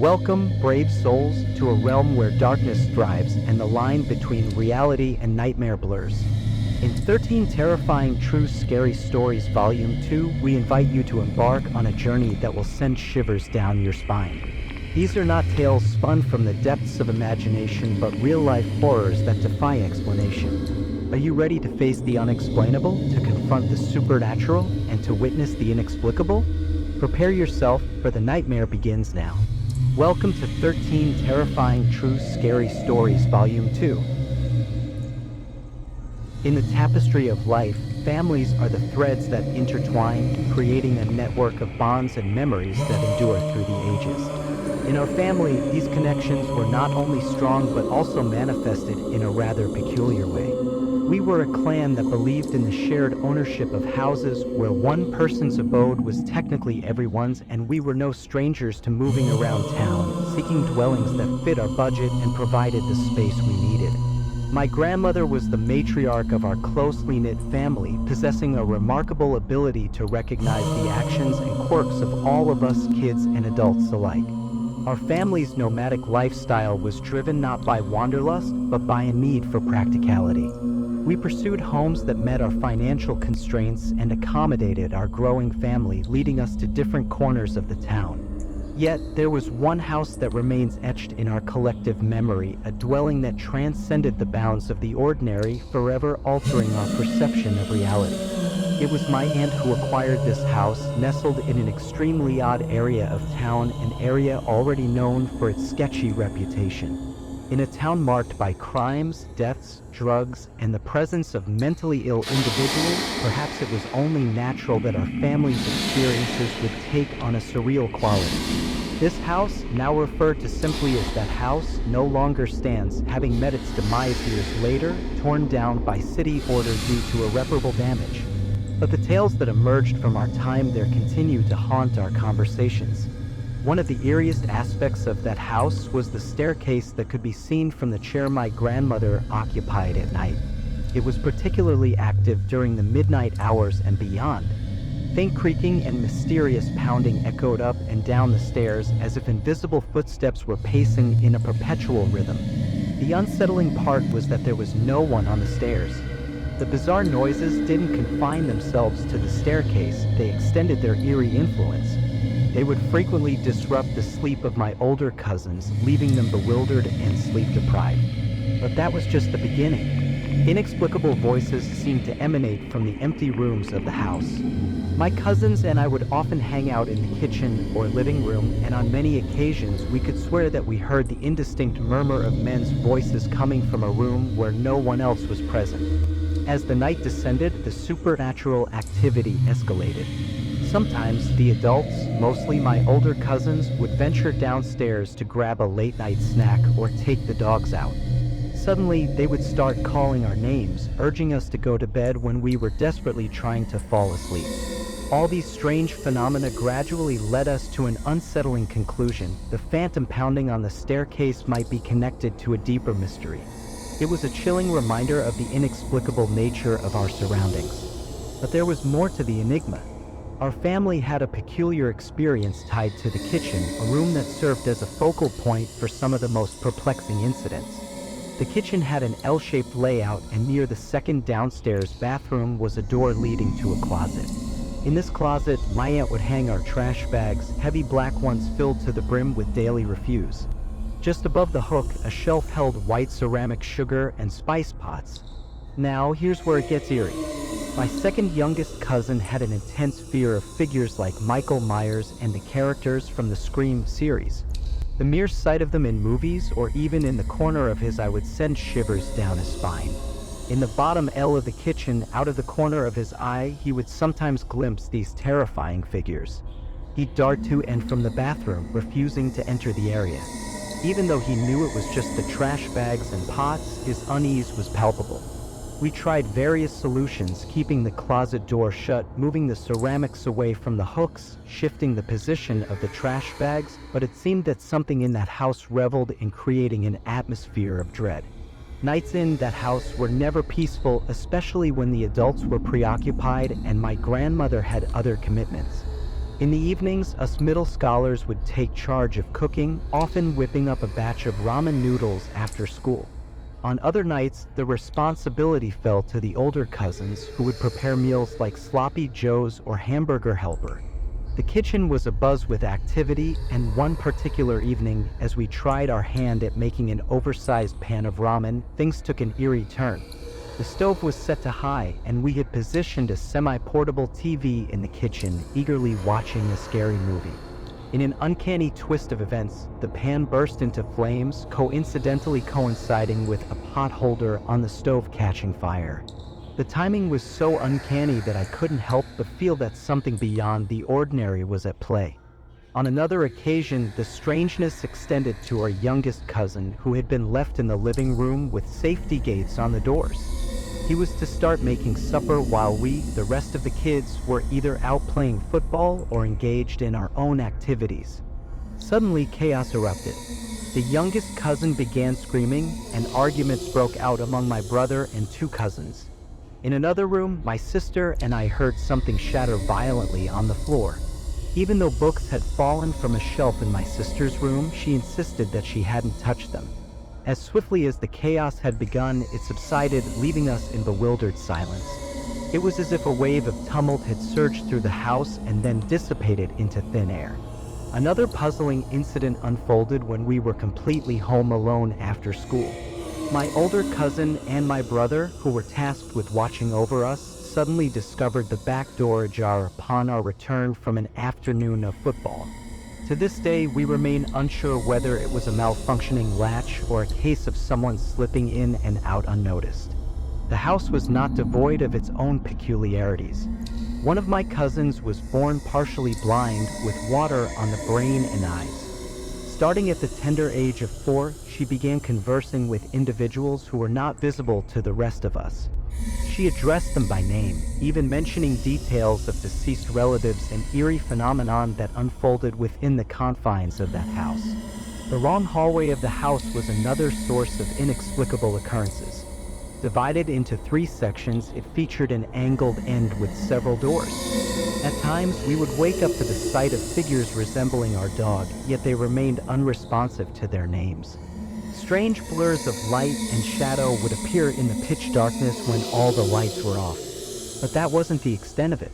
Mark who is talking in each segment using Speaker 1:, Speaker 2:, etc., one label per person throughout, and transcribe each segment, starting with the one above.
Speaker 1: Welcome, brave souls, to a realm where darkness thrives and the line between reality and nightmare blurs. In 13 Terrifying True Scary Stories Volume 2, we invite you to embark on a journey that will send shivers down your spine. These are not tales spun from the depths of imagination, but real-life horrors that defy explanation. Are you ready to face the unexplainable, to confront the supernatural, and to witness the inexplicable? Prepare yourself, for the nightmare begins now. Welcome to 13 Terrifying True Scary Stories Volume 2. In the tapestry of life, families are the threads that intertwine, creating a network of bonds and memories that endure through the ages. In our family, these connections were not only strong but also manifested in a rather peculiar way. We were a clan that believed in the shared ownership of houses where one person's abode was technically everyone's, and we were no strangers to moving around town, seeking dwellings that fit our budget and provided the space we needed. My grandmother was the matriarch of our closely knit family, possessing a remarkable ability to recognize the actions and quirks of all of us kids and adults alike. Our family's nomadic lifestyle was driven not by wanderlust, but by a need for practicality. We pursued homes that met our financial constraints and accommodated our growing family, leading us to different corners of the town. Yet, there was one house that remains etched in our collective memory, a dwelling that transcended the bounds of the ordinary, forever altering our perception of reality. It was my aunt who acquired this house, nestled in an extremely odd area of town, an area already known for its sketchy reputation. In a town marked by crimes, deaths, drugs, and the presence of mentally ill individuals, perhaps it was only natural that our family's experiences would take on a surreal quality. This house, now referred to simply as that house, no longer stands, having met its demise years later, torn down by city order due to irreparable damage. But the tales that emerged from our time there continue to haunt our conversations. One of the eeriest aspects of that house was the staircase that could be seen from the chair my grandmother occupied at night. It was particularly active during the midnight hours and beyond. Faint creaking and mysterious pounding echoed up and down the stairs as if invisible footsteps were pacing in a perpetual rhythm. The unsettling part was that there was no one on the stairs. The bizarre noises didn't confine themselves to the staircase, they extended their eerie influence. They would frequently disrupt the sleep of my older cousins, leaving them bewildered and sleep-deprived. But that was just the beginning. Inexplicable voices seemed to emanate from the empty rooms of the house. My cousins and I would often hang out in the kitchen or living room, and on many occasions we could swear that we heard the indistinct murmur of men's voices coming from a room where no one else was present. As the night descended, the supernatural activity escalated. Sometimes the adults, mostly my older cousins, would venture downstairs to grab a late-night snack or take the dogs out. Suddenly, they would start calling our names, urging us to go to bed when we were desperately trying to fall asleep. All these strange phenomena gradually led us to an unsettling conclusion. The phantom pounding on the staircase might be connected to a deeper mystery. It was a chilling reminder of the inexplicable nature of our surroundings. But there was more to the enigma. Our family had a peculiar experience tied to the kitchen, a room that served as a focal point for some of the most perplexing incidents. The kitchen had an L-shaped layout, and near the second downstairs bathroom was a door leading to a closet. In this closet, my aunt would hang our trash bags, heavy black ones filled to the brim with daily refuse. Just above the hook, a shelf held white ceramic sugar and spice pots. Now, here's where it gets eerie. My second youngest cousin had an intense fear of figures like Michael Myers and the characters from the Scream series. The mere sight of them in movies or even in the corner of his eye would send shivers down his spine. In the bottom L of the kitchen, out of the corner of his eye, he would sometimes glimpse these terrifying figures. He'd dart to and from the bathroom, refusing to enter the area. Even though he knew it was just the trash bags and pots, his unease was palpable. We tried various solutions, keeping the closet door shut, moving the ceramics away from the hooks, shifting the position of the trash bags, but it seemed that something in that house reveled in creating an atmosphere of dread. Nights in that house were never peaceful, especially when the adults were preoccupied and my grandmother had other commitments. In the evenings, us middle scholars would take charge of cooking, often whipping up a batch of ramen noodles after school. On other nights, the responsibility fell to the older cousins who would prepare meals like sloppy joes or hamburger helper. The kitchen was abuzz with activity, and one particular evening, as we tried our hand at making an oversized pan of ramen, things took an eerie turn. The stove was set to high, and we had positioned a semi-portable TV in the kitchen, eagerly watching a scary movie. In an uncanny twist of events, the pan burst into flames, coincidentally coinciding with a pot holder on the stove catching fire. The timing was so uncanny that I couldn't help but feel that something beyond the ordinary was at play. On another occasion, the strangeness extended to our youngest cousin, who had been left in the living room with safety gates on the doors. He was to start making supper while we, the rest of the kids, were either out playing football or engaged in our own activities. Suddenly, chaos erupted. The youngest cousin began screaming, and arguments broke out among my brother and two cousins. In another room, my sister and I heard something shatter violently on the floor. Even though books had fallen from a shelf in my sister's room, she insisted that she hadn't touched them. As swiftly as the chaos had begun, it subsided, leaving us in bewildered silence. It was as if a wave of tumult had surged through the house and then dissipated into thin air. Another puzzling incident unfolded when we were completely home alone after school. My older cousin and my brother, who were tasked with watching over us, suddenly discovered the back door ajar upon our return from an afternoon of football. To this day, we remain unsure whether it was a malfunctioning latch or a case of someone slipping in and out unnoticed. The house was not devoid of its own peculiarities. One of my cousins was born partially blind with water on the brain and eyes. Starting at the tender age of 4, she began conversing with individuals who were not visible to the rest of us. She addressed them by name, even mentioning details of deceased relatives, an eerie phenomenon that unfolded within the confines of that house. The long hallway of the house was another source of inexplicable occurrences. Divided into 3 sections, it featured an angled end with several doors. At times, we would wake up to the sight of figures resembling our dog, yet they remained unresponsive to their names. Strange blurs of light and shadow would appear in the pitch darkness when all the lights were off. But that wasn't the extent of it.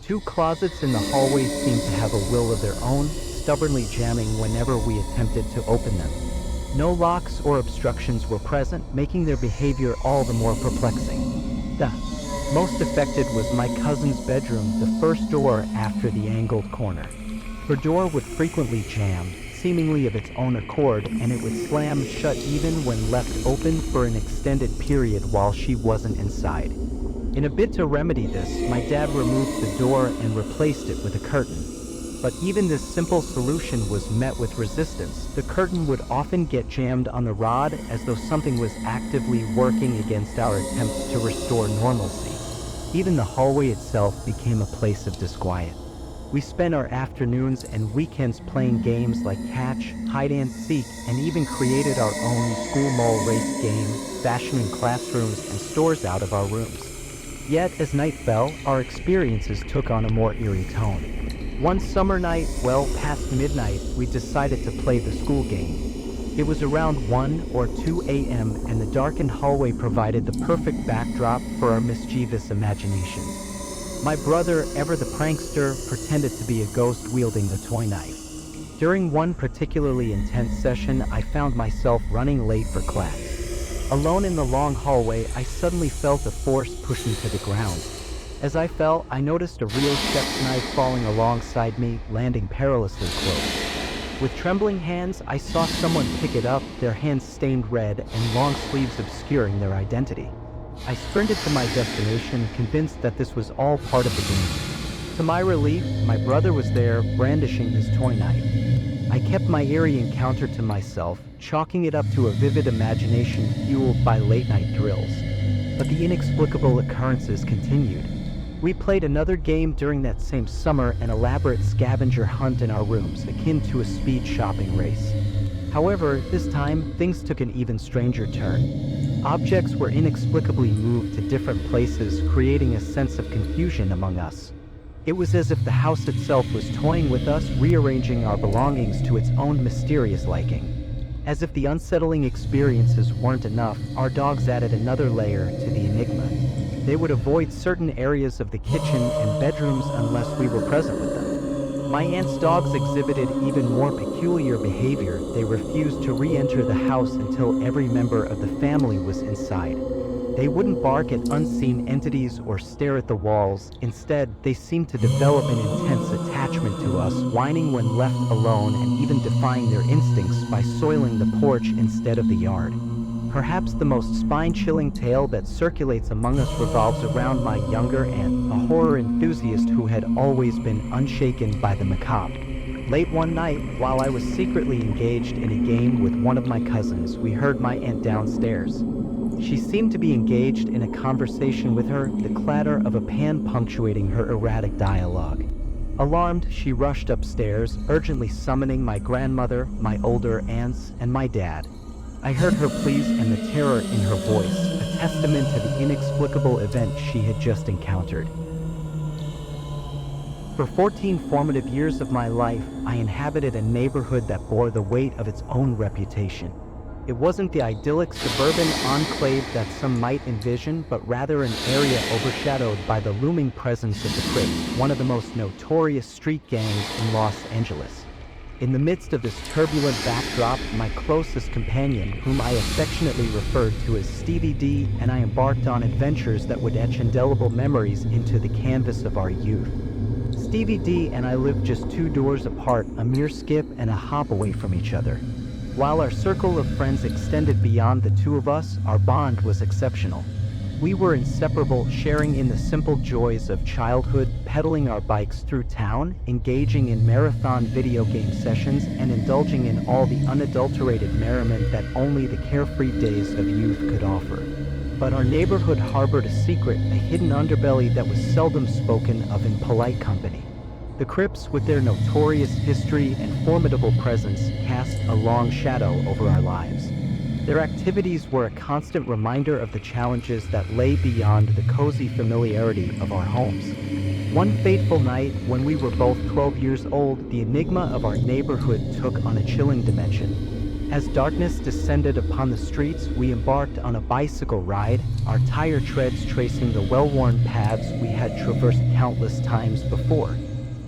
Speaker 1: 2 closets in the hallway seemed to have a will of their own, stubbornly jamming whenever we attempted to open them. No locks or obstructions were present, making their behavior all the more perplexing. The most affected was my cousin's bedroom, the first door after the angled corner. Her door would frequently jam, seemingly of its own accord, and it would slam shut even when left open for an extended period while she wasn't inside. In a bid to remedy this, my dad removed the door and replaced it with a curtain. But even this simple solution was met with resistance. The curtain would often get jammed on the rod as though something was actively working against our attempts to restore normalcy. Even the hallway itself became a place of disquiet. We spent our afternoons and weekends playing games like catch, hide and seek, and even created our own school mall race game, fashioning classrooms and stores out of our rooms. Yet, as night fell, our experiences took on a more eerie tone. One summer night, well past midnight, we decided to play the school game. It was around 1 or 2 a.m. and the darkened hallway provided the perfect backdrop for our mischievous imaginations. My brother, ever the prankster, pretended to be a ghost wielding the toy knife. During one particularly intense session, I found myself running late for class. Alone in the long hallway, I suddenly felt a force push me to the ground. As I fell, I noticed a real chef's knife falling alongside me, landing perilously close. With trembling hands, I saw someone pick it up, their hands stained red and long sleeves obscuring their identity. I sprinted to my destination, convinced that this was all part of the game. To my relief, my brother was there, brandishing his toy knife. I kept my eerie encounter to myself, chalking it up to a vivid imagination fueled by late-night thrills. But the inexplicable occurrences continued. We played another game during that same summer, an elaborate scavenger hunt in our rooms, akin to a speed shopping race. However, this time, things took an even stranger turn. Objects were inexplicably moved to different places, creating a sense of confusion among us. It was as if the house itself was toying with us, rearranging our belongings to its own mysterious liking. As if the unsettling experiences weren't enough, our dogs added another layer to the enigma. They would avoid certain areas of the kitchen and bedrooms unless we were present with them. My aunt's dogs exhibited even more peculiar behavior. They refused to re-enter the house until every member of the family was inside. They wouldn't bark at unseen entities or stare at the walls. Instead, they seemed to develop an intense attachment to us, whining when left alone and even defying their instincts by soiling the porch instead of the yard. Perhaps the most spine-chilling tale that circulates among us revolves around my younger aunt, a horror enthusiast who had always been unshaken by the macabre. Late one night, while I was secretly engaged in a game with one of my cousins, we heard my aunt downstairs. She seemed to be engaged in a conversation with her, the clatter of a pan punctuating her erratic dialogue. Alarmed, she rushed upstairs, urgently summoning my grandmother, my older aunts, and my dad. I heard her pleas and the terror in her voice, a testament to the inexplicable event she had just encountered. For 14 formative years of my life, I inhabited a neighborhood that bore the weight of its own reputation. It wasn't the idyllic suburban enclave that some might envision, but rather an area overshadowed by the looming presence of the Crips, one of the most notorious street gangs in Los Angeles. In the midst of this turbulent backdrop, my closest companion, whom I affectionately referred to as Stevie D, and I embarked on adventures that would etch indelible memories into the canvas of our youth. Stevie D and I lived just 2 doors apart, a mere skip and a hop away from each other. While our circle of friends extended beyond the 2 of us, our bond was exceptional. We were inseparable, sharing in the simple joys of childhood, pedaling our bikes through town, engaging in marathon video game sessions, and indulging in all the unadulterated merriment that only the carefree days of youth could offer. But our neighborhood harbored a secret, a hidden underbelly that was seldom spoken of in polite company. The Crips, with their notorious history and formidable presence, cast a long shadow over our lives. Their activities were a constant reminder of the challenges that lay beyond the cozy familiarity of our homes. One fateful night, when we were both 12 years old, the enigma of our neighborhood took on a chilling dimension. As darkness descended upon the streets, we embarked on a bicycle ride, our tire treads tracing the well-worn paths we had traversed countless times before.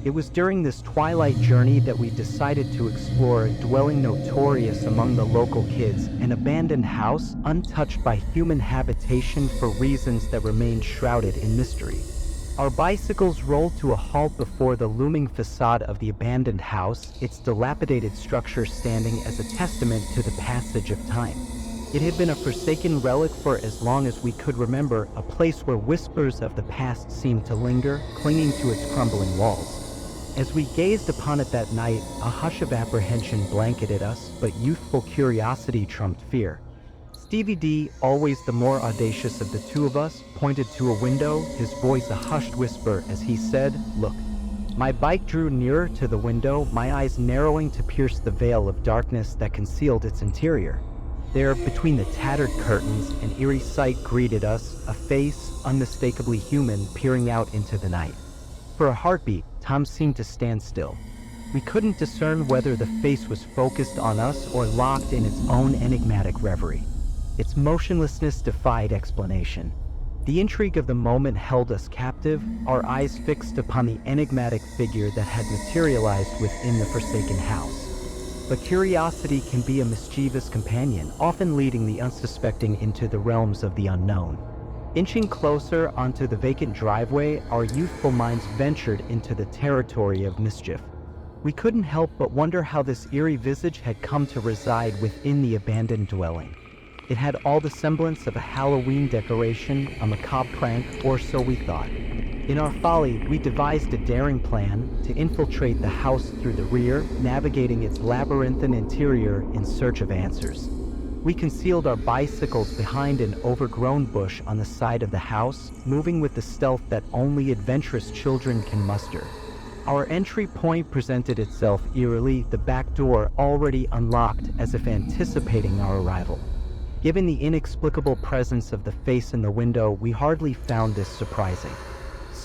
Speaker 1: It was during this twilight journey that we decided to explore a dwelling notorious among the local kids, an abandoned house untouched by human habitation for reasons that remained shrouded in mystery. Our bicycles rolled to a halt before the looming facade of the abandoned house, its dilapidated structure standing as a testament to the passage of time. It had been a forsaken relic for as long as we could remember, a place where whispers of the past seemed to linger, clinging to its crumbling walls. As we gazed upon it that night, a hush of apprehension blanketed us, but youthful curiosity trumped fear. Stevie D, always the more audacious of the 2 of us, pointed to a window, his voice a hushed whisper as he said, "Look." My bike drew nearer to the window, my eyes narrowing to pierce the veil of darkness that concealed its interior. There, between the tattered curtains, an eerie sight greeted us, a face, unmistakably human, peering out into the night. For a heartbeat, Tom seemed to stand still. We couldn't discern whether the face was focused on us or locked in its own enigmatic reverie. Its motionlessness defied explanation. The intrigue of the moment held us captive, our eyes fixed upon the enigmatic figure that had materialized within the forsaken house. But curiosity can be a mischievous companion, often leading the unsuspecting into the realms of the unknown. Inching closer onto the vacant driveway, our youthful minds ventured into the territory of mischief. We couldn't help but wonder how this eerie visage had come to reside within the abandoned dwelling. It had all the semblance of a Halloween decoration, a macabre prank, or so we thought. In our folly, we devised a daring plan to infiltrate the house through the rear, navigating its labyrinthine interior in search of answers. We concealed our bicycles behind an overgrown bush on the side of the house, moving with the stealth that only adventurous children can muster. Our entry point presented itself eerily, the back door already unlocked as if anticipating our arrival. Given the inexplicable presence of the face in the window, we hardly found this surprising.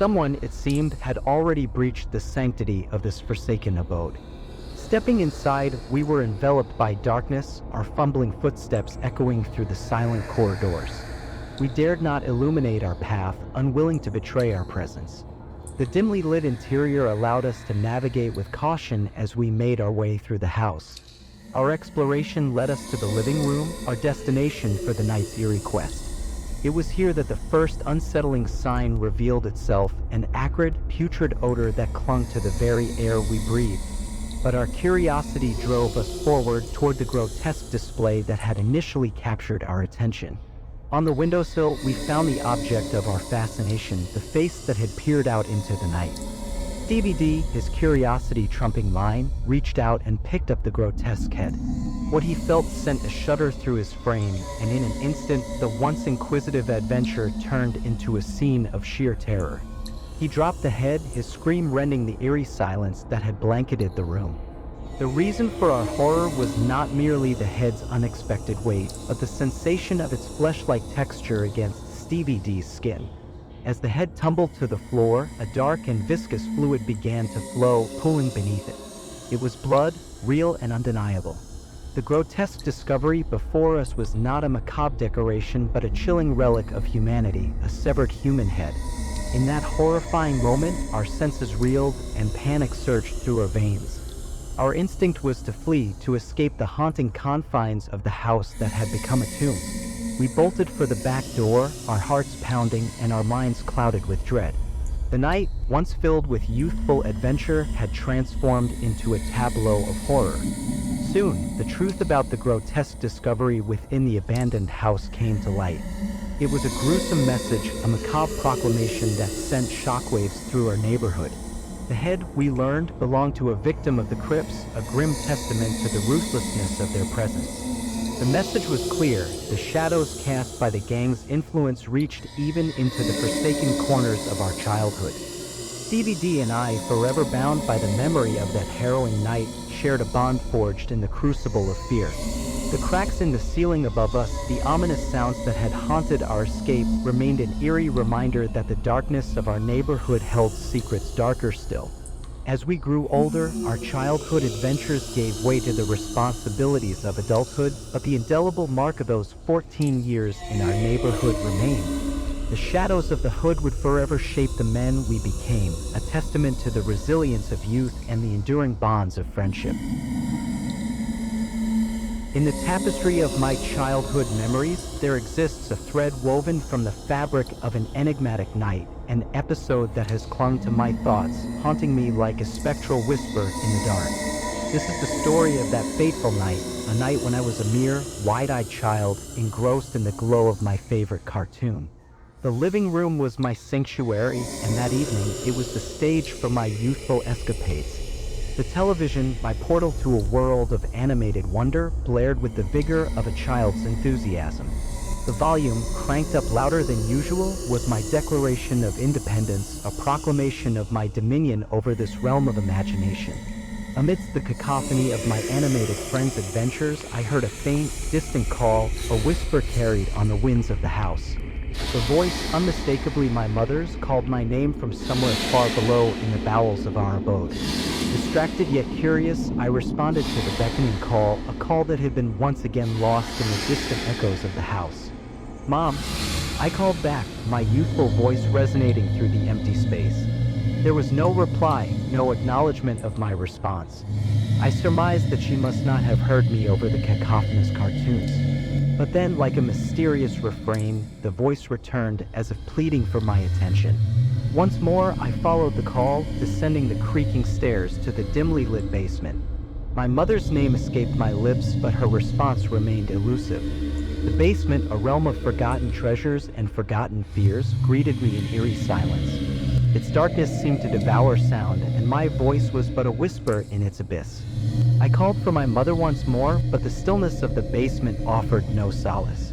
Speaker 1: Someone, it seemed, had already breached the sanctity of this forsaken abode. Stepping inside, we were enveloped by darkness, our fumbling footsteps echoing through the silent corridors. We dared not illuminate our path, unwilling to betray our presence. The dimly lit interior allowed us to navigate with caution as we made our way through the house. Our exploration led us to the living room, our destination for the night's eerie quest. It was here that the first unsettling sign revealed itself, an acrid, putrid odor that clung to the very air we breathed. But our curiosity drove us forward toward the grotesque display that had initially captured our attention. On the windowsill, we found the object of our fascination, the face that had peered out into the night. Stevie D, his curiosity trumping mine, reached out and picked up the grotesque head. What he felt sent a shudder through his frame, and in an instant, the once inquisitive adventure turned into a scene of sheer terror. He dropped the head, his scream rending the eerie silence that had blanketed the room. The reason for our horror was not merely the head's unexpected weight, but the sensation of its flesh-like texture against Stevie D's skin. As the head tumbled to the floor, a dark and viscous fluid began to flow, pooling beneath it. It was blood, real and undeniable. The grotesque discovery before us was not a macabre decoration, but a chilling relic of humanity, a severed human head. In that horrifying moment, our senses reeled and panic surged through our veins. Our instinct was to flee, to escape the haunting confines of the house that had become a tomb. We bolted for the back door, our hearts pounding and our minds clouded with dread. The night, once filled with youthful adventure, had transformed into a tableau of horror. Soon, the truth about the grotesque discovery within the abandoned house came to light. It was a gruesome message, a macabre proclamation that sent shockwaves through our neighborhood. The head, we learned, belonged to a victim of the crypts, a grim testament to the ruthlessness of their presence. The message was clear. The shadows cast by the gang's influence reached even into the forsaken corners of our childhood. Stevie D and I, forever bound by the memory of that harrowing night, shared a bond forged in the crucible of fear. The cracks in the ceiling above us, the ominous sounds that had haunted our escape, remained an eerie reminder that the darkness of our neighborhood held secrets darker still. As we grew older, our childhood adventures gave way to the responsibilities of adulthood, but the indelible mark of those 14 years in our neighborhood remained. The shadows of the hood would forever shape the men we became, a testament to the resilience of youth and the enduring bonds of friendship. In the tapestry of my childhood memories, there exists a thread woven from the fabric of an enigmatic night, an episode that has clung to my thoughts, haunting me like a spectral whisper in the dark. This is the story of that fateful night, a night when I was a mere, wide-eyed child, engrossed in the glow of my favorite cartoon. The living room was my sanctuary, and that evening, it was the stage for my youthful escapades. The television, my portal to a world of animated wonder, blared with the vigor of a child's enthusiasm. The volume, cranked up louder than usual, was my declaration of independence, a proclamation of my dominion over this realm of imagination. Amidst the cacophony of my animated friends' adventures, I heard a faint, distant call, a whisper carried on the winds of the house. The voice, unmistakably my mother's, called my name from somewhere far below in the bowels of our abode. Distracted yet curious, I responded to the beckoning call, a call that had been once again lost in the distant echoes of the house. "Mom," I called back, my youthful voice resonating through the empty space. There was no reply, no acknowledgement of my response. I surmised that she must not have heard me over the cacophonous cartoons. But then, like a mysterious refrain, the voice returned as if pleading for my attention. Once more, I followed the call, descending the creaking stairs to the dimly lit basement. My mother's name escaped my lips, but her response remained elusive. The basement, a realm of forgotten treasures and forgotten fears, greeted me in eerie silence. Its darkness seemed to devour sound, and my voice was but a whisper in its abyss. I called for my mother once more, but the stillness of the basement offered no solace.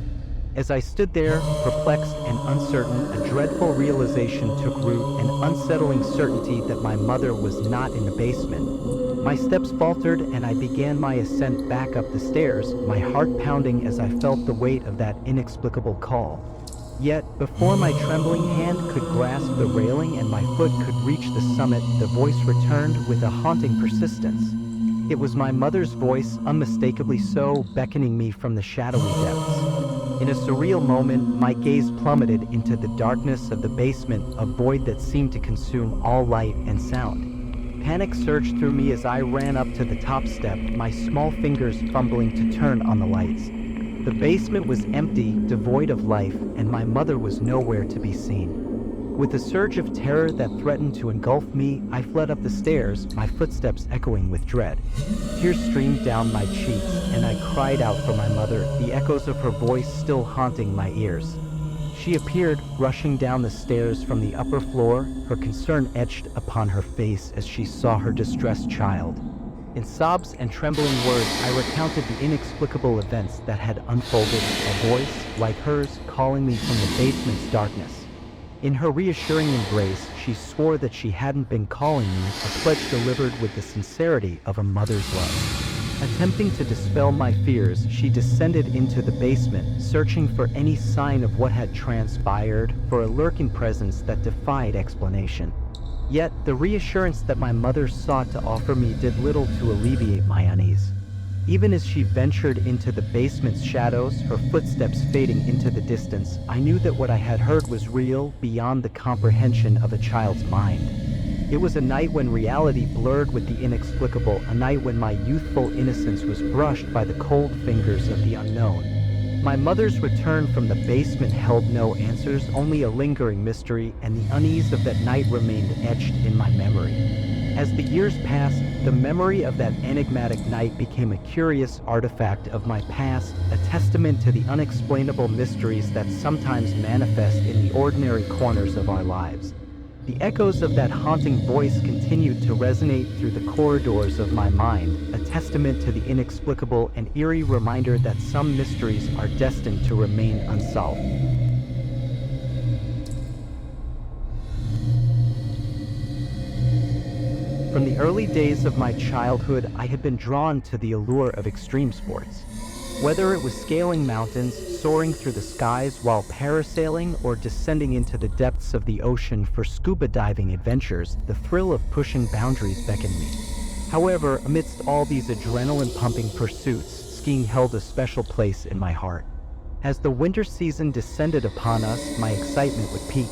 Speaker 1: As I stood there, perplexed and uncertain, a dreadful realization took root, an unsettling certainty that my mother was not in the basement. My steps faltered, and I began my ascent back up the stairs, my heart pounding as I felt the weight of that inexplicable call. Yet, before my trembling hand could grasp the railing and my foot could reach the summit, the voice returned with a haunting persistence. It was my mother's voice, unmistakably so, beckoning me from the shadowy depths. In a surreal moment, my gaze plummeted into the darkness of the basement, a void that seemed to consume all light and sound. Panic surged through me as I ran up to the top step, my small fingers fumbling to turn on the lights. The basement was empty, devoid of life, and my mother was nowhere to be seen. With a surge of terror that threatened to engulf me, I fled up the stairs, my footsteps echoing with dread. Tears streamed down my cheeks, and I cried out for my mother, the echoes of her voice still haunting my ears. She appeared, rushing down the stairs from the upper floor, her concern etched upon her face as she saw her distressed child. In sobs and trembling words, I recounted the inexplicable events that had unfolded, a voice, like hers, calling me from the basement's darkness. In her reassuring embrace, she swore that she hadn't been calling me, a pledge delivered with the sincerity of a mother's love. Attempting to dispel my fears, she descended into the basement, searching for any sign of what had transpired, for a lurking presence that defied explanation. Yet, the reassurance that my mother sought to offer me did little to alleviate my unease. Even as she ventured into the basement's shadows, her footsteps fading into the distance, I knew that what I had heard was real, beyond the comprehension of a child's mind. It was a night when reality blurred with the inexplicable, a night when my youthful innocence was brushed by the cold fingers of the unknown. My mother's return from the basement held no answers, only a lingering mystery, and the unease of that night remained etched in my memory. As the years passed, the memory of that enigmatic night became a curious artifact of my past, a testament to the unexplainable mysteries that sometimes manifest in the ordinary corners of our lives. The echoes of that haunting voice continued to resonate through the corridors of my mind, a testament to the inexplicable and eerie reminder that some mysteries are destined to remain unsolved. From the early days of my childhood, I had been drawn to the allure of extreme sports. Whether it was scaling mountains, soaring through the skies while parasailing, or descending into the depths of the ocean for scuba diving adventures, the thrill of pushing boundaries beckoned me. However, amidst all these adrenaline-pumping pursuits, skiing held a special place in my heart. As the winter season descended upon us, my excitement would peak.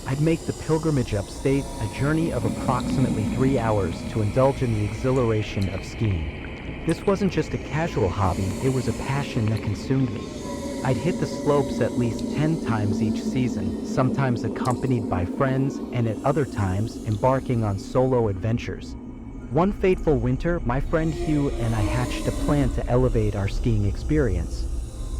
Speaker 1: I'd make the pilgrimage upstate, a journey of approximately 3 hours, to indulge in the exhilaration of skiing. This wasn't just a casual hobby, it was a passion that consumed me. I'd hit the slopes at least 10 times each season, sometimes accompanied by friends, and at other times embarking on solo adventures. One fateful winter, my friend Hugh and I hatched a plan to elevate our skiing experience.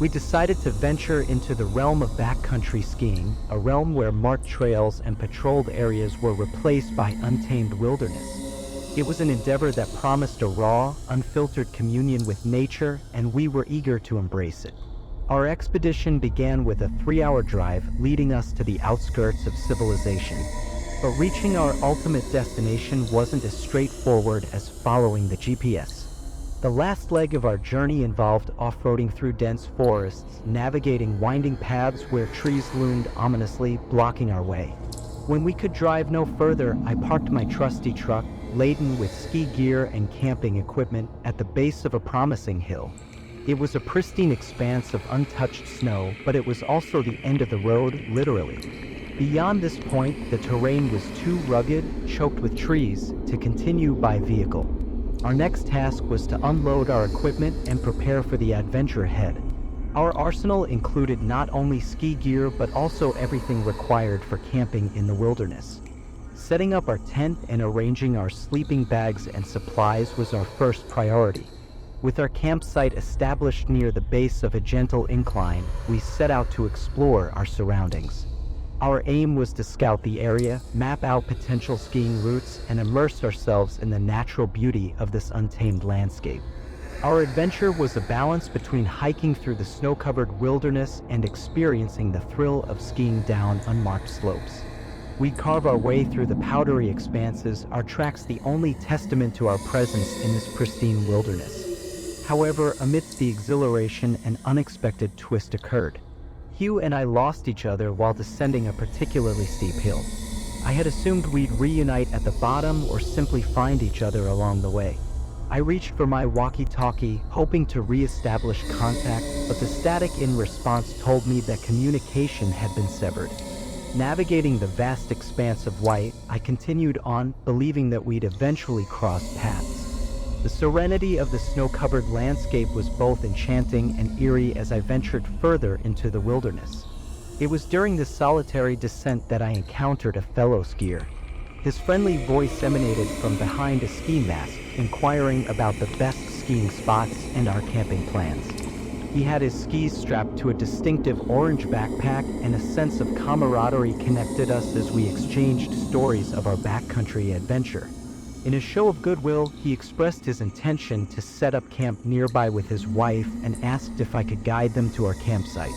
Speaker 1: We decided to venture into the realm of backcountry skiing, a realm where marked trails and patrolled areas were replaced by untamed wilderness. It was an endeavor that promised a raw, unfiltered communion with nature, and we were eager to embrace it. Our expedition began with a 3-hour drive leading us to the outskirts of civilization. But reaching our ultimate destination wasn't as straightforward as following the GPS. The last leg of our journey involved off-roading through dense forests, navigating winding paths where trees loomed ominously, blocking our way. When we could drive no further, I parked my trusty truck, laden with ski gear and camping equipment, at the base of a promising hill. It was a pristine expanse of untouched snow, but it was also the end of the road, literally. Beyond this point, the terrain was too rugged, choked with trees, to continue by vehicle. Our next task was to unload our equipment and prepare for the adventure ahead. Our arsenal included not only ski gear, but also everything required for camping in the wilderness. Setting up our tent and arranging our sleeping bags and supplies was our first priority. With our campsite established near the base of a gentle incline, we set out to explore our surroundings. Our aim was to scout the area, map out potential skiing routes, and immerse ourselves in the natural beauty of this untamed landscape. Our adventure was a balance between hiking through the snow-covered wilderness and experiencing the thrill of skiing down unmarked slopes. We'd carve our way through the powdery expanses, our tracks the only testament to our presence in this pristine wilderness. However, amidst the exhilaration, an unexpected twist occurred. Hugh and I lost each other while descending a particularly steep hill. I had assumed we'd reunite at the bottom or simply find each other along the way. I reached for my walkie-talkie, hoping to re-establish contact, but the static in response told me that communication had been severed. Navigating the vast expanse of white, I continued on, believing that we'd eventually cross paths. The serenity of the snow-covered landscape was both enchanting and eerie as I ventured further into the wilderness. It was during this solitary descent that I encountered a fellow skier. His friendly voice emanated from behind a ski mask, inquiring about the best skiing spots and our camping plans. He had his skis strapped to a distinctive orange backpack, and a sense of camaraderie connected us as we exchanged stories of our backcountry adventure. In a show of goodwill, he expressed his intention to set up camp nearby with his wife and asked if I could guide them to our campsite.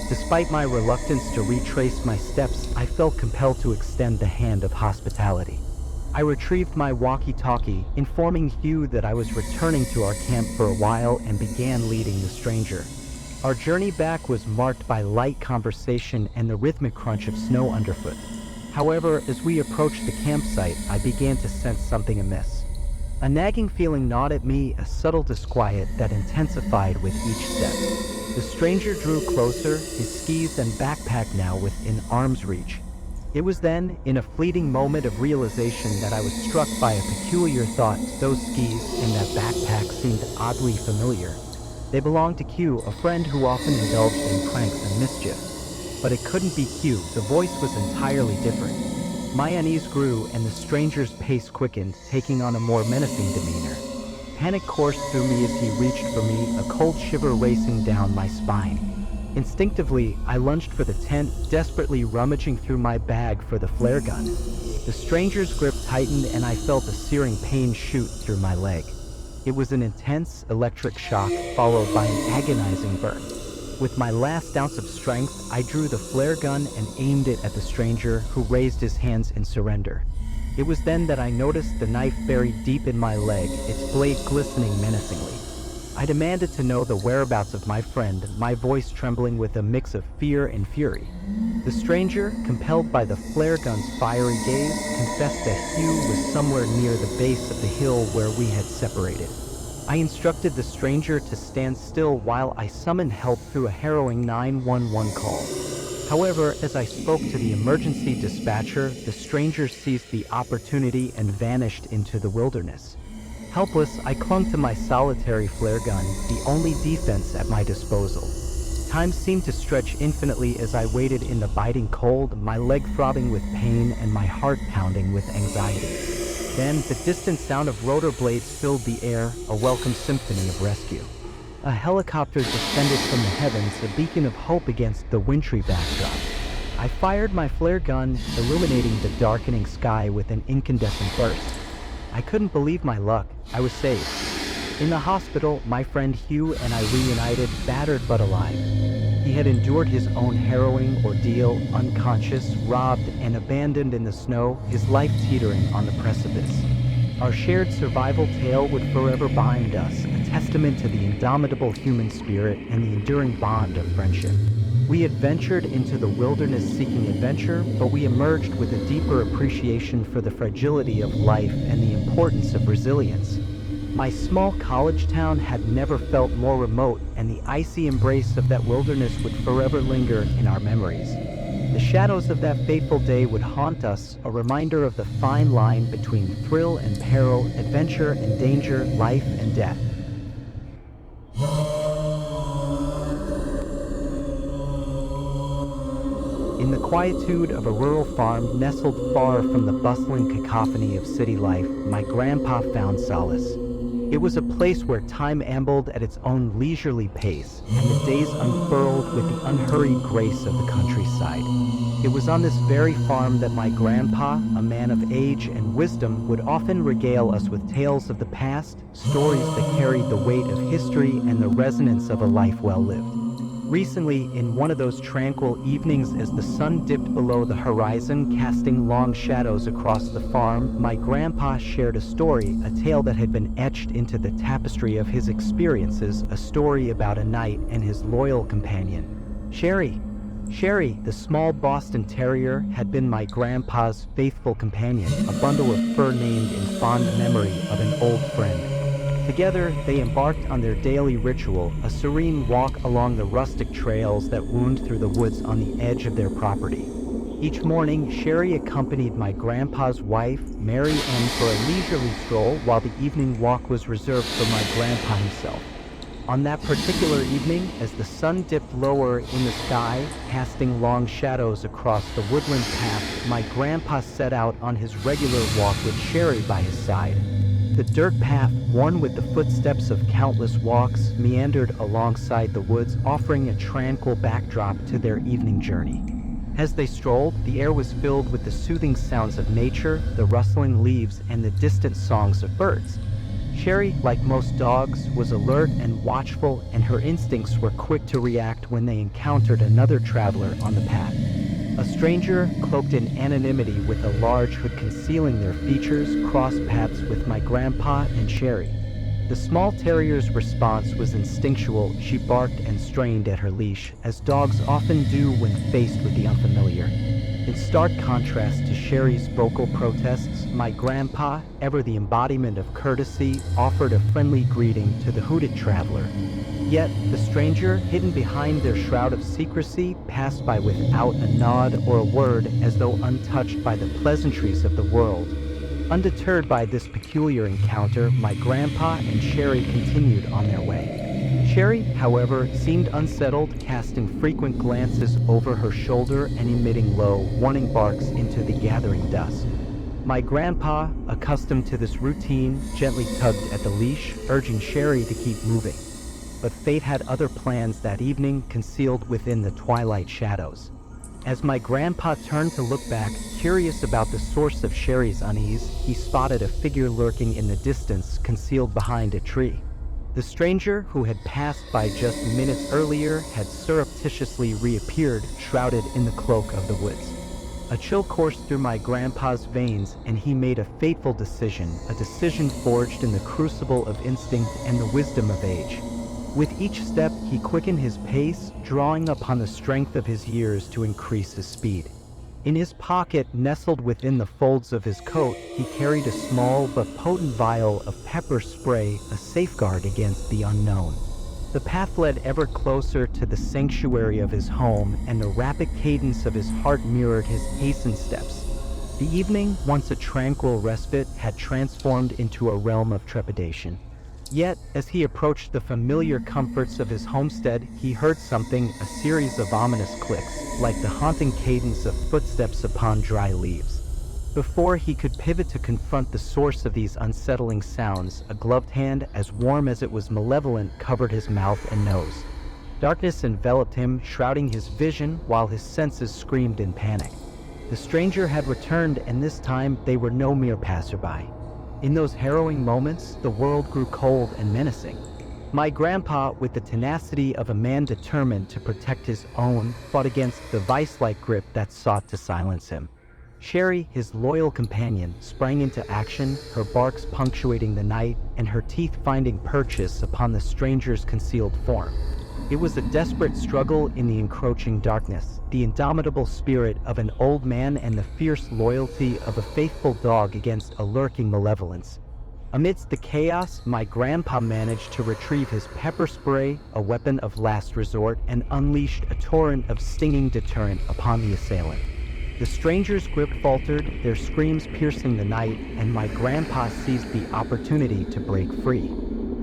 Speaker 1: Despite my reluctance to retrace my steps, I felt compelled to extend the hand of hospitality. I retrieved my walkie-talkie, informing Hugh that I was returning to our camp for a while, and began leading the stranger. Our journey back was marked by light conversation and the rhythmic crunch of snow underfoot. However, as we approached the campsite, I began to sense something amiss. A nagging feeling gnawed at me, a subtle disquiet that intensified with each step. The stranger drew closer, his skis and backpack now within arm's reach. It was then, in a fleeting moment of realization, that I was struck by a peculiar thought. Those skis and that backpack seemed oddly familiar. They belonged to Q, a friend who often indulged in pranks and mischief. But it couldn't be Q, the voice was entirely different. My unease grew, and the stranger's pace quickened, taking on a more menacing demeanor. Panic coursed through me as he reached for me, a cold shiver racing down my spine. Instinctively, I lunged for the tent, desperately rummaging through my bag for the flare gun. The stranger's grip tightened, and I felt a searing pain shoot through my leg. It was an intense electric shock, followed by an agonizing burn. With my last ounce of strength, I drew the flare gun and aimed it at the stranger, who raised his hands in surrender. It was then that I noticed the knife buried deep in my leg, its blade glistening menacingly. I demanded to know the whereabouts of my friend, my voice trembling with a mix of fear and fury. The stranger, compelled by the flare gun's fiery gaze, confessed that Hugh was somewhere near the base of the hill where we had separated. I instructed the stranger to stand still while I summoned help through a harrowing 911 call. However, as I spoke to the emergency dispatcher, the stranger seized the opportunity and vanished into the wilderness. Helpless, I clung to my solitary flare gun, the only defense at my disposal. Time seemed to stretch infinitely as I waited in the biting cold, my leg throbbing with pain and my heart pounding with anxiety. Then, the distant sound of rotor blades filled the air, a welcome symphony of rescue. A helicopter descended from the heavens, a beacon of hope against the wintry backdrop. I fired my flare gun, illuminating the darkening sky with an incandescent burst. I couldn't believe my luck. I was saved. In the hospital, my friend Hugh and I reunited, battered but alive. He had endured his own harrowing ordeal, unconscious, robbed, and abandoned in the snow, his life teetering on the precipice. Our shared survival tale would forever bind us, a testament to the indomitable human spirit and the enduring bond of friendship. We adventured into the wilderness seeking adventure, but we emerged with a deeper appreciation for the fragility of life and the importance of resilience. My small college town had never felt more remote, and the icy embrace of that wilderness would forever linger in our memories. The shadows of that fateful day would haunt us, a reminder of the fine line between thrill and peril, adventure and danger, life and death. In the quietude of a rural farm nestled far from the bustling cacophony of city life, my grandpa found solace. It was a place where time ambled at its own leisurely pace, and the days unfurled with the unhurried grace of the countryside. It was on this very farm that my grandpa, a man of age and wisdom, would often regale us with tales of the past, stories that carried the weight of history and the resonance of a life well lived. Recently, in one of those tranquil evenings as the sun dipped below the horizon, casting long shadows across the farm, my grandpa shared a story, a tale that had been etched into the tapestry of his experiences, a story about a knight and his loyal companion. "Sherry, Sherry, the small Boston Terrier, had been my grandpa's faithful companion, a bundle of fur named in fond memory of an old friend. Together, they embarked on their daily ritual, a serene walk along the rustic trails that wound through the woods on the edge of their property. Each morning, Sherry accompanied my grandpa's wife, Mary Ann, for a leisurely stroll, while the evening walk was reserved for my grandpa himself. On that particular evening, as the sun dipped lower in the sky, casting long shadows across the woodland path, my grandpa set out on his regular walk with Sherry by his side. The dirt path, worn with the footsteps of countless walks, meandered alongside the woods, offering a tranquil backdrop to their evening journey. As they strolled, the air was filled with the soothing sounds of nature, the rustling leaves, and the distant songs of birds. Sherry, like most dogs, was alert and watchful, and her instincts were quick to react when they encountered another traveler on the path. A stranger, cloaked in anonymity with a large hood concealing their features, crossed paths with my grandpa and Sherry. The small terrier's response was instinctual. She barked and strained at her leash, as dogs often do when faced with the unfamiliar. In stark contrast to Sherry's vocal protests, my grandpa, ever the embodiment of courtesy, offered a friendly greeting to the hooded traveler. Yet, the stranger, hidden behind their shroud of secrecy, passed by without a nod or a word, as though untouched by the pleasantries of the world. Undeterred by this peculiar encounter, my grandpa and Sherry continued on their way. Sherry, however, seemed unsettled, casting frequent glances over her shoulder and emitting low, warning barks into the gathering dusk. My grandpa, accustomed to this routine, gently tugged at the leash, urging Sherry to keep moving. But fate had other plans that evening, concealed within the twilight shadows. As my grandpa turned to look back, curious about the source of Sherry's unease, he spotted a figure lurking in the distance, concealed behind a tree. The stranger, who had passed by just minutes earlier, had surreptitiously reappeared, shrouded in the cloak of the woods. A chill coursed through my grandpa's veins, and he made a fateful decision, a decision forged in the crucible of instinct and the wisdom of age. With each step, he quickened his pace, drawing upon the strength of his years to increase his speed. In his pocket, nestled within the folds of his coat, he carried a small but potent vial of pepper spray, a safeguard against the unknown. The path led ever closer to the sanctuary of his home, and the rapid cadence of his heart mirrored his hastened steps. The evening, once a tranquil respite, had transformed into a realm of trepidation. Yet, as he approached the familiar comforts of his homestead, he heard something, a series of ominous clicks, like the haunting cadence of footsteps upon dry leaves. Before he could pivot to confront the source of these unsettling sounds, a gloved hand, as warm as it was malevolent, covered his mouth and nose. Darkness enveloped him, shrouding his vision, while his senses screamed in panic. The stranger had returned, and this time they were no mere passerby. In those harrowing moments, the world grew cold and menacing. My grandpa, with the tenacity of a man determined to protect his own, fought against the vice-like grip that sought to silence him. Sherry, his loyal companion, sprang into action, her barks punctuating the night, and her teeth finding purchase upon the stranger's concealed form. It was a desperate struggle in the encroaching darkness, the indomitable spirit of an old man and the fierce loyalty of a faithful dog against a lurking malevolence. Amidst the chaos, my grandpa managed to retrieve his pepper spray, a weapon of last resort, and unleashed a torrent of stinging deterrent upon the assailant. The stranger's grip faltered, their screams piercing the night, and my grandpa seized the opportunity to break free.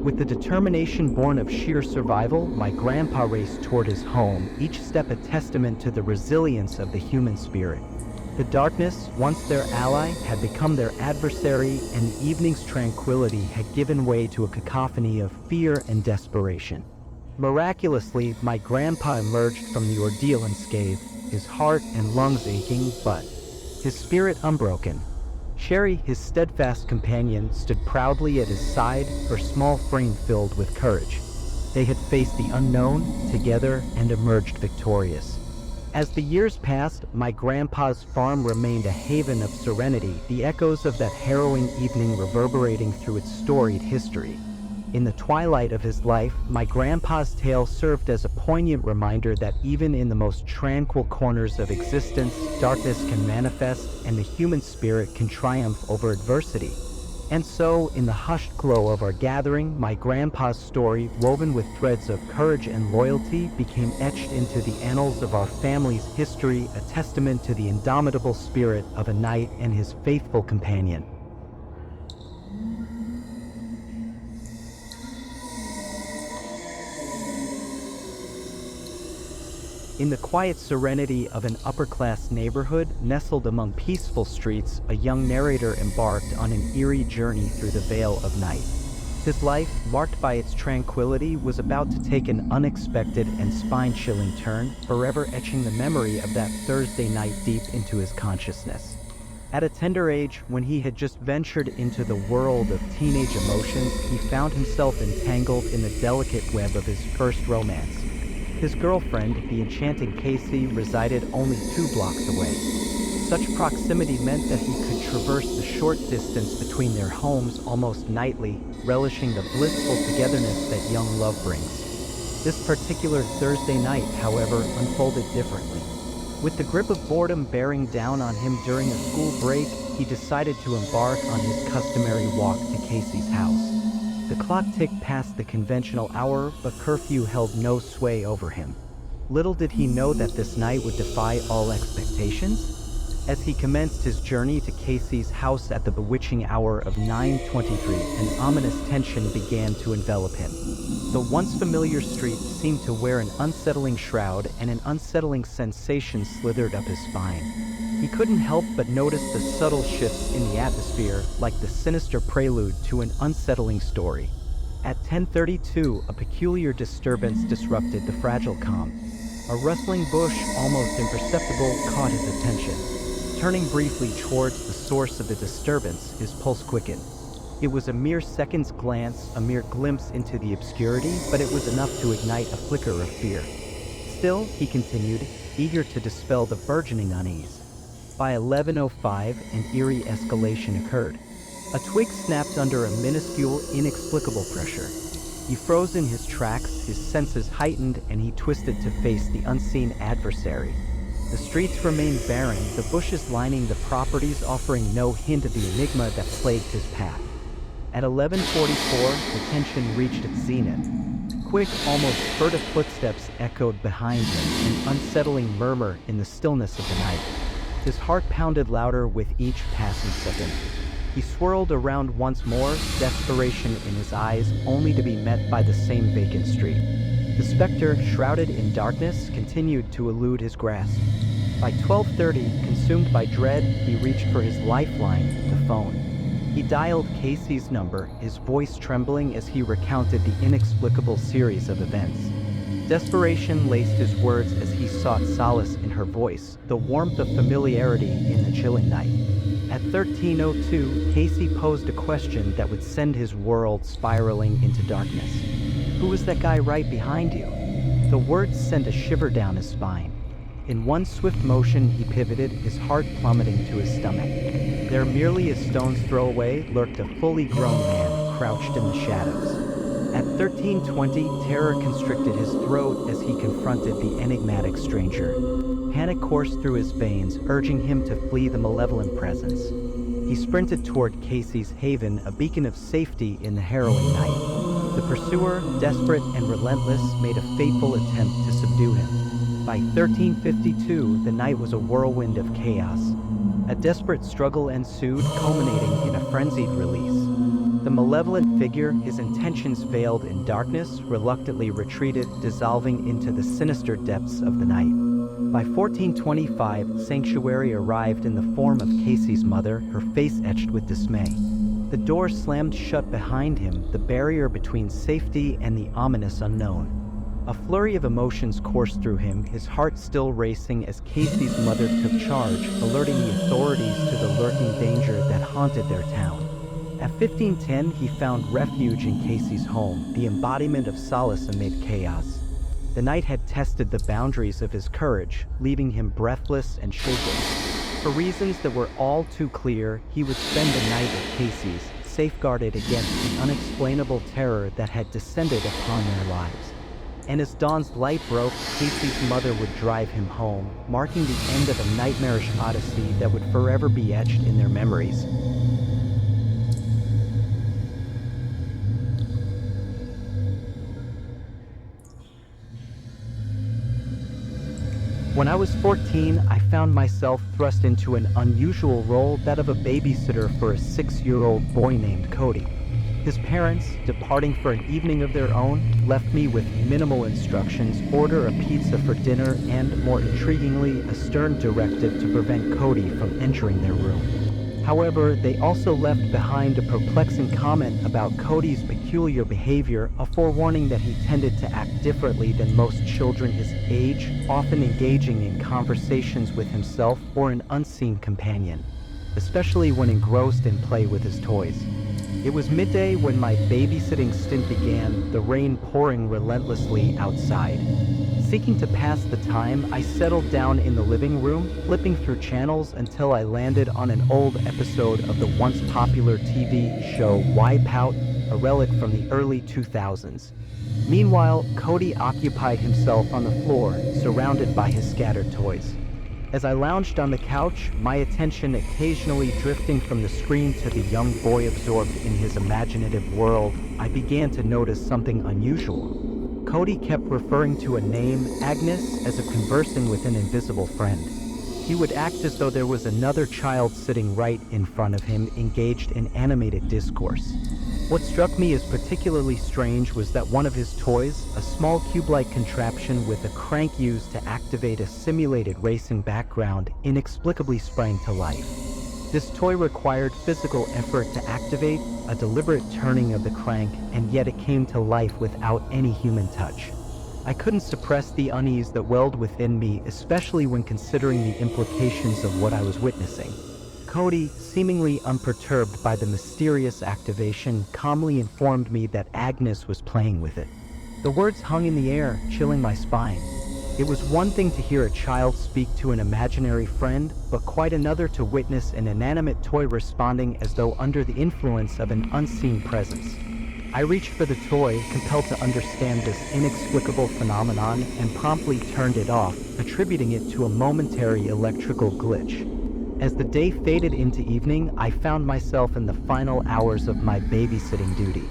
Speaker 1: With the determination born of sheer survival, my grandpa raced toward his home, each step a testament to the resilience of the human spirit. The darkness, once their ally, had become their adversary, and the evening's tranquility had given way to a cacophony of fear and desperation. Miraculously, my grandpa emerged from the ordeal unscathed, his heart and lungs aching, but his spirit unbroken. Sherry, his steadfast companion, stood proudly at his side, her small frame filled with courage. They had faced the unknown together and emerged victorious. As the years passed, my grandpa's farm remained a haven of serenity, the echoes of that harrowing evening reverberating through its storied history. In the twilight of his life, my grandpa's tale served as a poignant reminder that even in the most tranquil corners of existence, darkness can manifest and the human spirit can triumph over adversity. And so, in the hushed glow of our gathering, my grandpa's story, woven with threads of courage and loyalty, became etched into the annals of our family's history, a testament to the indomitable spirit of a knight and his faithful companion. In the quiet serenity of an upper-class neighborhood, nestled among peaceful streets, a young narrator embarked on an eerie journey through the veil of night. His life, marked by its tranquility, was about to take an unexpected and spine-chilling turn, forever etching the memory of that Thursday night deep into his consciousness. At a tender age, when he had just ventured into the world of teenage emotions, he found himself entangled in the delicate web of his first romance. His girlfriend, the enchanting Casey, resided only 2 blocks away. Such proximity meant that he could traverse the short distance between their homes almost nightly, relishing the blissful togetherness that young love brings. This particular Thursday night, however, unfolded differently. With the grip of boredom bearing down on him during a school break, he decided to embark on his customary walk to Casey's house. The clock ticked past the conventional hour, but curfew held no sway over him. Little did he know that this night would defy all expectations. As he commenced his journey to Casey's house at the bewitching hour of 9:23, an ominous tension began to envelop him. The once familiar street seemed to wear an unsettling shroud, and an unsettling sensation slithered up his spine. He couldn't help but notice the subtle shifts in the atmosphere, like the sinister prelude to an unsettling story. At 10:32, a peculiar disturbance disrupted the fragile calm. A rustling bush, almost imperceptible, caught his attention. Turning briefly towards the source of the disturbance, his pulse quickened. It was a mere second's glance, a mere glimpse into the obscurity, but it was enough to ignite a flicker of fear. Still, he continued, eager to dispel the burgeoning unease. By 11:05, an eerie escalation occurred. A twig snapped under a minuscule, inexplicable pressure. He froze in his tracks, his senses heightened, and he twisted to face the unseen adversary. The streets remained barren, the bushes lining the properties offering no hint of the enigma that plagued his path. At 11:44, the tension reached its zenith. Quick, almost furtive footsteps echoed behind him, an unsettling murmur in the stillness of the night. His heart pounded louder with each passing second. He swirled around once more, desperation in his eyes, only to be met by the same vacant street. The specter, shrouded in darkness, continued to elude his grasp. By 12:30, consumed by dread, he reached for his lifeline, the phone. He dialed Casey's number, his voice trembling as he recounted the inexplicable series of events. Desperation laced his words as he sought solace in her voice, the warmth of familiarity in the chilling night. At 13:02, Casey posed a question that would send his world spiraling into darkness. "Who was that guy right behind you?" The words sent a shiver down his spine. In one swift motion, he pivoted, his heart plummeting to his stomach. There, merely a stone's throw away, lurked a fully grown man, crouched in the shadows. At 13:20, terror constricted his throat as he confronted the enigmatic stranger. Panic coursed through his veins, urging him to flee the malevolent presence. He sprinted toward Casey's haven, a beacon of safety in the harrowing night. The pursuer, desperate and relentless, made a fateful attempt to subdue him. By 13:52, the night was a whirlwind of chaos. A desperate struggle ensued, culminating in a frenzied release. The malevolent figure, his intentions veiled in darkness, reluctantly retreated, dissolving into the sinister depths of the night. By 14:25, Sanctuary arrived in the form of Casey's mother, her face etched with dismay. The door slammed shut behind him, the barrier between safety and the ominous unknown. A flurry of emotions coursed through him, his heart still racing as Casey's mother took charge, alerting the authorities to the lurking danger that haunted their town. At 15:10, he found refuge in Casey's home, the embodiment of solace amid chaos. The night had tested the boundaries of his courage, leaving him breathless and shaken. For reasons that were all too clear, he would spend the night at Casey's, safeguarded against the unexplainable terror that had descended upon their lives. And as dawn's light broke, Casey's mother would drive him home, marking the end of a nightmarish odyssey that would forever be etched in their memories. When I was 14, I found myself thrust into an unusual role, that of a babysitter for a 6-year-old boy named Cody. His parents, departing for an evening of their own, left me with minimal instructions: order a pizza for dinner and, more intriguingly, a stern directive to prevent Cody from entering their room. However, they also left behind a perplexing comment about Cody's peculiar behavior, a forewarning that he tended to act differently than most children his age, often engaging in conversations with himself or an unseen companion, especially when engrossed in play with his toys. It was midday when my babysitting stint began, the rain pouring relentlessly outside. Seeking to pass the time, I settled down in the living room, flipping through channels until I landed on an old episode of the once popular TV show Wipeout, a relic from the early 2000s. Meanwhile, Cody occupied himself on the floor, surrounded by his scattered toys. As I lounged on the couch, my attention occasionally drifting from the screen to the young boy absorbed in his imaginative world, I began to notice something unusual. Cody kept referring to a name, Agnes, as if conversing with an invisible friend. He would act as though there was another child sitting right in front of him, engaged in animated discourse. What struck me as particularly strange was that one of his toys, a small cube-like contraption with a crank used to activate a simulated racing background, inexplicably sprang to life. This toy required physical effort to activate, a deliberate turning of the crank, and yet it came to life without any human touch. I couldn't suppress the unease that welled within me, especially when considering the implications of what I was witnessing. Cody, seemingly unperturbed by the mysterious activation, calmly informed me that Agnes was playing with it. The words hung in the air, chilling my spine. It was one thing to hear a child speak to an imaginary friend, but quite another to witness an inanimate toy responding as though under the influence of an unseen presence. I reached for the toy, compelled to understand this inexplicable phenomenon, and promptly turned it off, attributing it to a momentary electrical glitch. As the day faded into evening, I found myself in the final hours of my babysitting duty.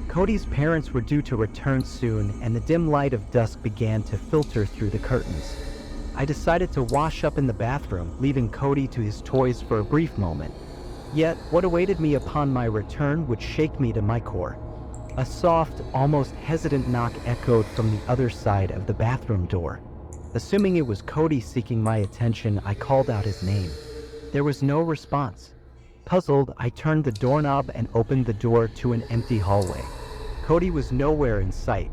Speaker 1: Cody's parents were due to return soon, and the dim light of dusk began to filter through the curtains. I decided to wash up in the bathroom, leaving Cody to his toys for a brief moment. Yet, what awaited me upon my return would shake me to my core. A soft, almost hesitant knock echoed from the other side of the bathroom door. Assuming it was Cody seeking my attention, I called out his name. There was no response. Puzzled, I turned the doorknob and opened the door to an empty hallway. Cody was nowhere in sight.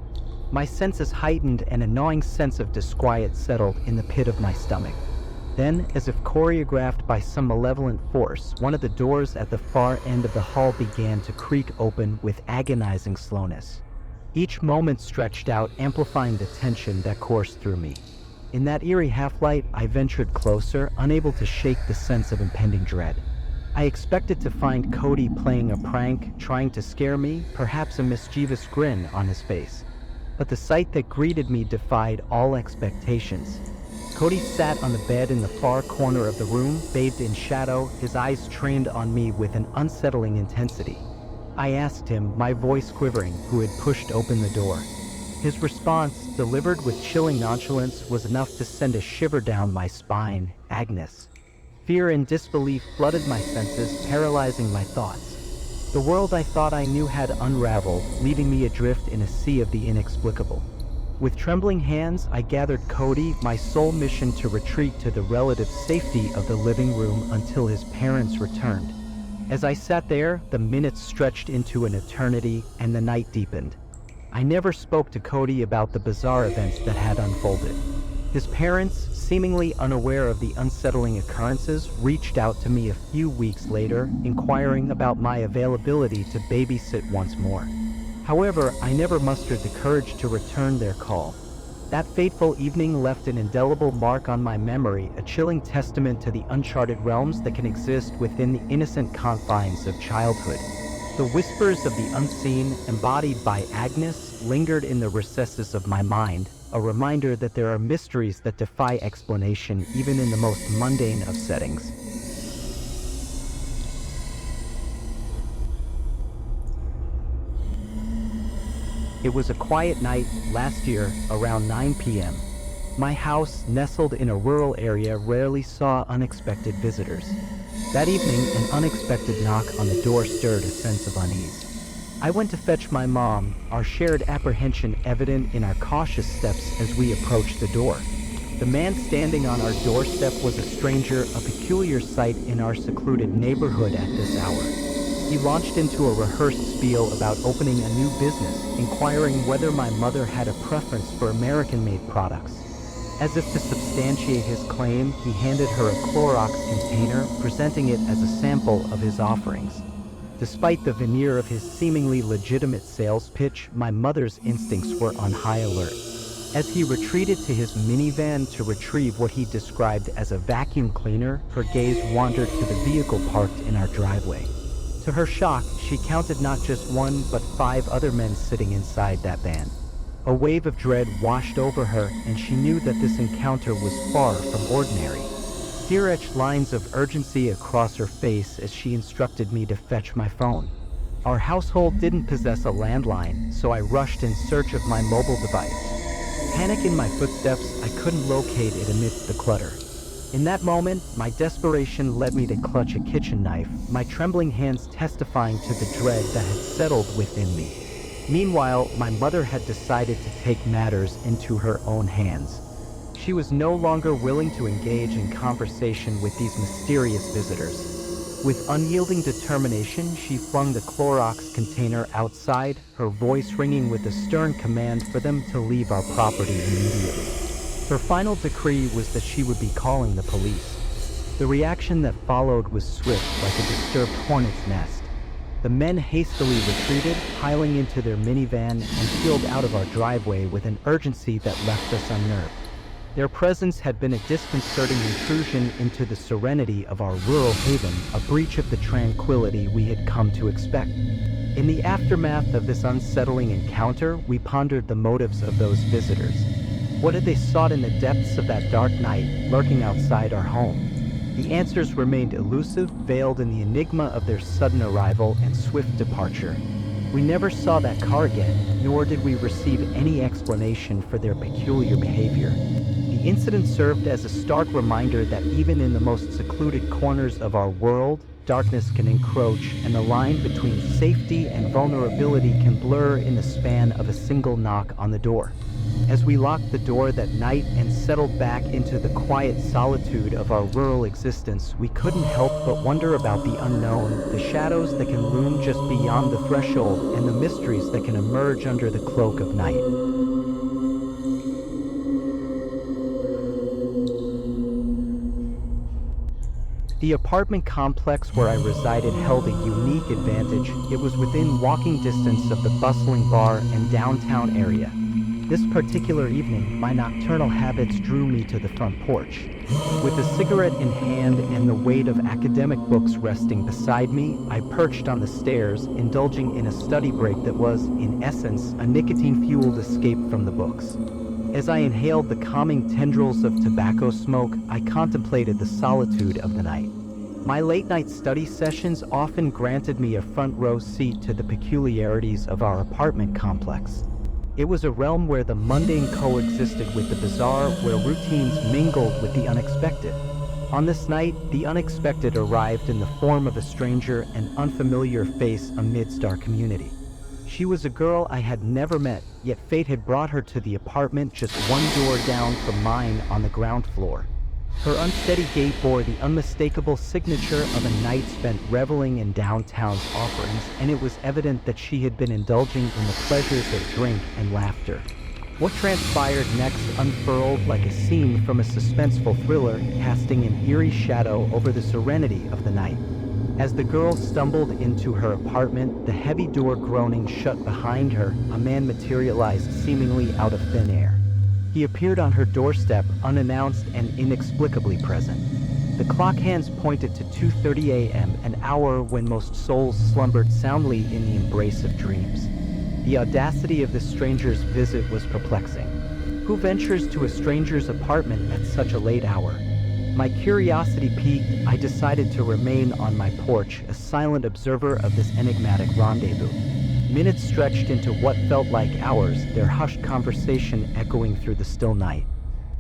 Speaker 1: My senses heightened and a gnawing sense of disquiet settled in the pit of my stomach. Then, as if choreographed by some malevolent force, one of the doors at the far end of the hall began to creak open with agonizing slowness. Each moment stretched out, amplifying the tension that coursed through me. In that eerie half-light, I ventured closer, unable to shake the sense of impending dread. I expected to find Cody playing a prank, trying to scare me, perhaps a mischievous grin on his face. But the sight that greeted me defied all expectations. Cody sat on the bed in the far corner of the room, bathed in shadow, his eyes trained on me with an unsettling intensity. I asked him, my voice quivering, who had pushed open the door. His response, delivered with chilling nonchalance, was enough to send a shiver down my spine. Agnes. Fear and disbelief flooded my senses, paralyzing my thoughts. The world I thought I knew had unraveled, leaving me adrift in a sea of the inexplicable. With trembling hands, I gathered Cody, my sole mission to retreat to the relative safety of the living room until his parents returned. As I sat there, the minutes stretched into an eternity, and the night deepened. I never spoke to Cody about the bizarre events that had unfolded. His parents, seemingly unaware of the unsettling occurrences, reached out to me a few weeks later, inquiring about my availability to babysit once more. However, I never mustered the courage to return their call. That fateful evening left an indelible mark on my memory, a chilling testament to the uncharted realms that can exist within the innocent confines of childhood. The whispers of the unseen, embodied by Agnes, lingered in the recesses of my mind, a reminder that there are mysteries that defy explanation even in the most mundane of settings. It was a quiet night last year, around 9 p.m. My house, nestled in a rural area, rarely saw unexpected visitors. That evening, an unexpected knock on the door stirred a sense of unease. I went to fetch my mom, our shared apprehension evident in our cautious steps as we approached the door. The man standing on our doorstep was a stranger, a peculiar sight in our secluded neighborhood at this hour. He launched into a rehearsed spiel about opening a new business, inquiring whether my mother had a preference for American-made products. As if to substantiate his claim, he handed her a Clorox container, presenting it as a sample of his offerings. Despite the veneer of his seemingly legitimate sales pitch, my mother's instincts were on high alert. As he retreated to his minivan to retrieve what he described as a vacuum cleaner, her gaze wandered to the vehicle parked in our driveway. To her shock, she counted not just one, but 5 other men sitting inside that van. A wave of dread washed over her, and she knew that this encounter was far from ordinary. Tear-etched lines of urgency across her face as she instructed me to fetch my phone. Our household didn't possess a landline, so I rushed in search of my mobile device. Panic in my footsteps, I couldn't locate it amidst the clutter. In that moment, my desperation led me to clutch a kitchen knife, my trembling hands testifying to the dread that had settled within me. Meanwhile, my mother had decided to take matters into her own hands. She was no longer willing to engage in conversation with these mysterious visitors. With unyielding determination, she flung the Clorox container outside, her voice ringing with a stern command for them to leave our property immediately. Her final decree was that she would be calling the police. The reaction that followed was swift, like a disturbed hornet's nest. The men hastily retreated, piling into their minivan, and peeled out of our driveway with an urgency that left us unnerved. Their presence had been a disconcerting intrusion into the serenity of our rural haven, a breach of the tranquility we had come to expect. In the aftermath of this unsettling encounter, we pondered the motives of those visitors. What had they sought in the depths of that dark night, lurking outside our home? The answers remained elusive, veiled in the enigma of their sudden arrival and swift departure. We never saw that car again, nor did we receive any explanation for their peculiar behavior. The incident served as a stark reminder that even in the most secluded corners of our world, darkness can encroach, and the line between safety and vulnerability can blur in the span of a single knock on the door. As we locked the door that night and settled back into the quiet solitude of our rural existence, we couldn't help but wonder about the unknown, the shadows that can loom just beyond the threshold, and the mysteries that can emerge under the cloak of night. The apartment complex where I resided held a unique advantage. It was within walking distance of the bustling bar and downtown area. This particular evening, my nocturnal habits drew me to the front porch. With a cigarette in hand and the weight of academic books resting beside me, I perched on the stairs, indulging in a study break that was, in essence, a nicotine-fueled escape from the books. As I inhaled the calming tendrils of tobacco smoke, I contemplated the solitude of the night. My late-night study sessions often granted me a front-row seat to the peculiarities of our apartment complex. It was a realm where the mundane coexisted with the bizarre, where routines mingled with the unexpected. On this night, the unexpected arrived in the form of a stranger, an unfamiliar face amidst our community. She was a girl I had never met, yet fate had brought her to the apartment just one door down from mine on the ground floor. Her unsteady gait bore the unmistakable signature of a night spent reveling in downtown's offerings, and it was evident that she had been indulging in the pleasures of drink and laughter. What transpired next unfurled like a scene from a suspenseful thriller, casting an eerie shadow over the serenity of the night. As the girl stumbled into her apartment, the heavy door groaning shut behind her, a man materialized seemingly out of thin air. He appeared on her doorstep, unannounced and inexplicably present. The clock hands pointed to 2:30 a.m., an hour when most souls slumbered soundly in the embrace of dreams. The audacity of this stranger's visit was perplexing. Who ventures to a stranger's apartment at such a late hour? My curiosity piqued, I decided to remain on my porch, a silent observer of this enigmatic rendezvous. Minutes stretched into what felt like hours, their hushed conversation echoing through the still night.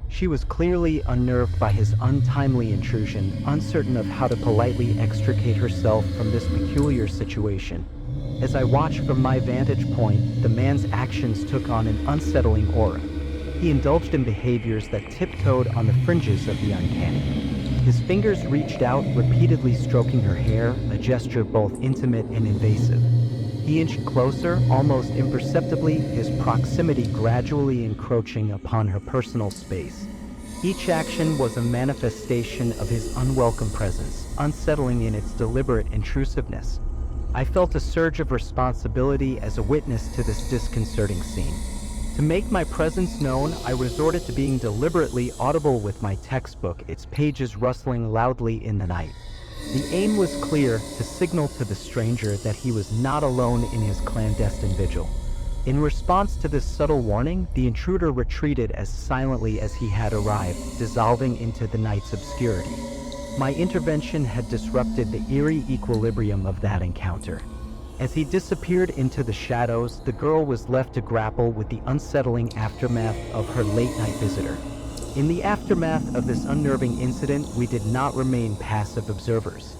Speaker 1: She was clearly unnerved by his untimely intrusion, uncertain of how to politely extricate herself from this peculiar situation. As I watched from my vantage point, the man's actions took on an unsettling aura. He indulged in behaviors that tiptoed on the fringes of the uncanny. His fingers reached out, repeatedly stroking her hair, a gesture both intimate and invasive. He inched closer, almost imperceptibly, his proximity gradually encroaching upon her personal space. Each action was a manifestation of his unwelcome presence, unsettling in its deliberate intrusiveness. I felt a surge of responsibility as a witness to this disconcerting scene. To make my presence known, I resorted to being deliberately audible with my textbook, its pages rustling loudly in the night. The aim was clear, to signal to the stranger that he was not alone in his clandestine vigil. In response to this subtle warning, the intruder retreated as silently as he had arrived, dissolving into the night's obscurity. My intervention had disrupted the eerie equilibrium of that encounter. As he disappeared into the shadows, the girl was left to grapple with the unsettling aftermath of her late-night visitor. In the aftermath of this unnerving incident, we did not remain passive observers.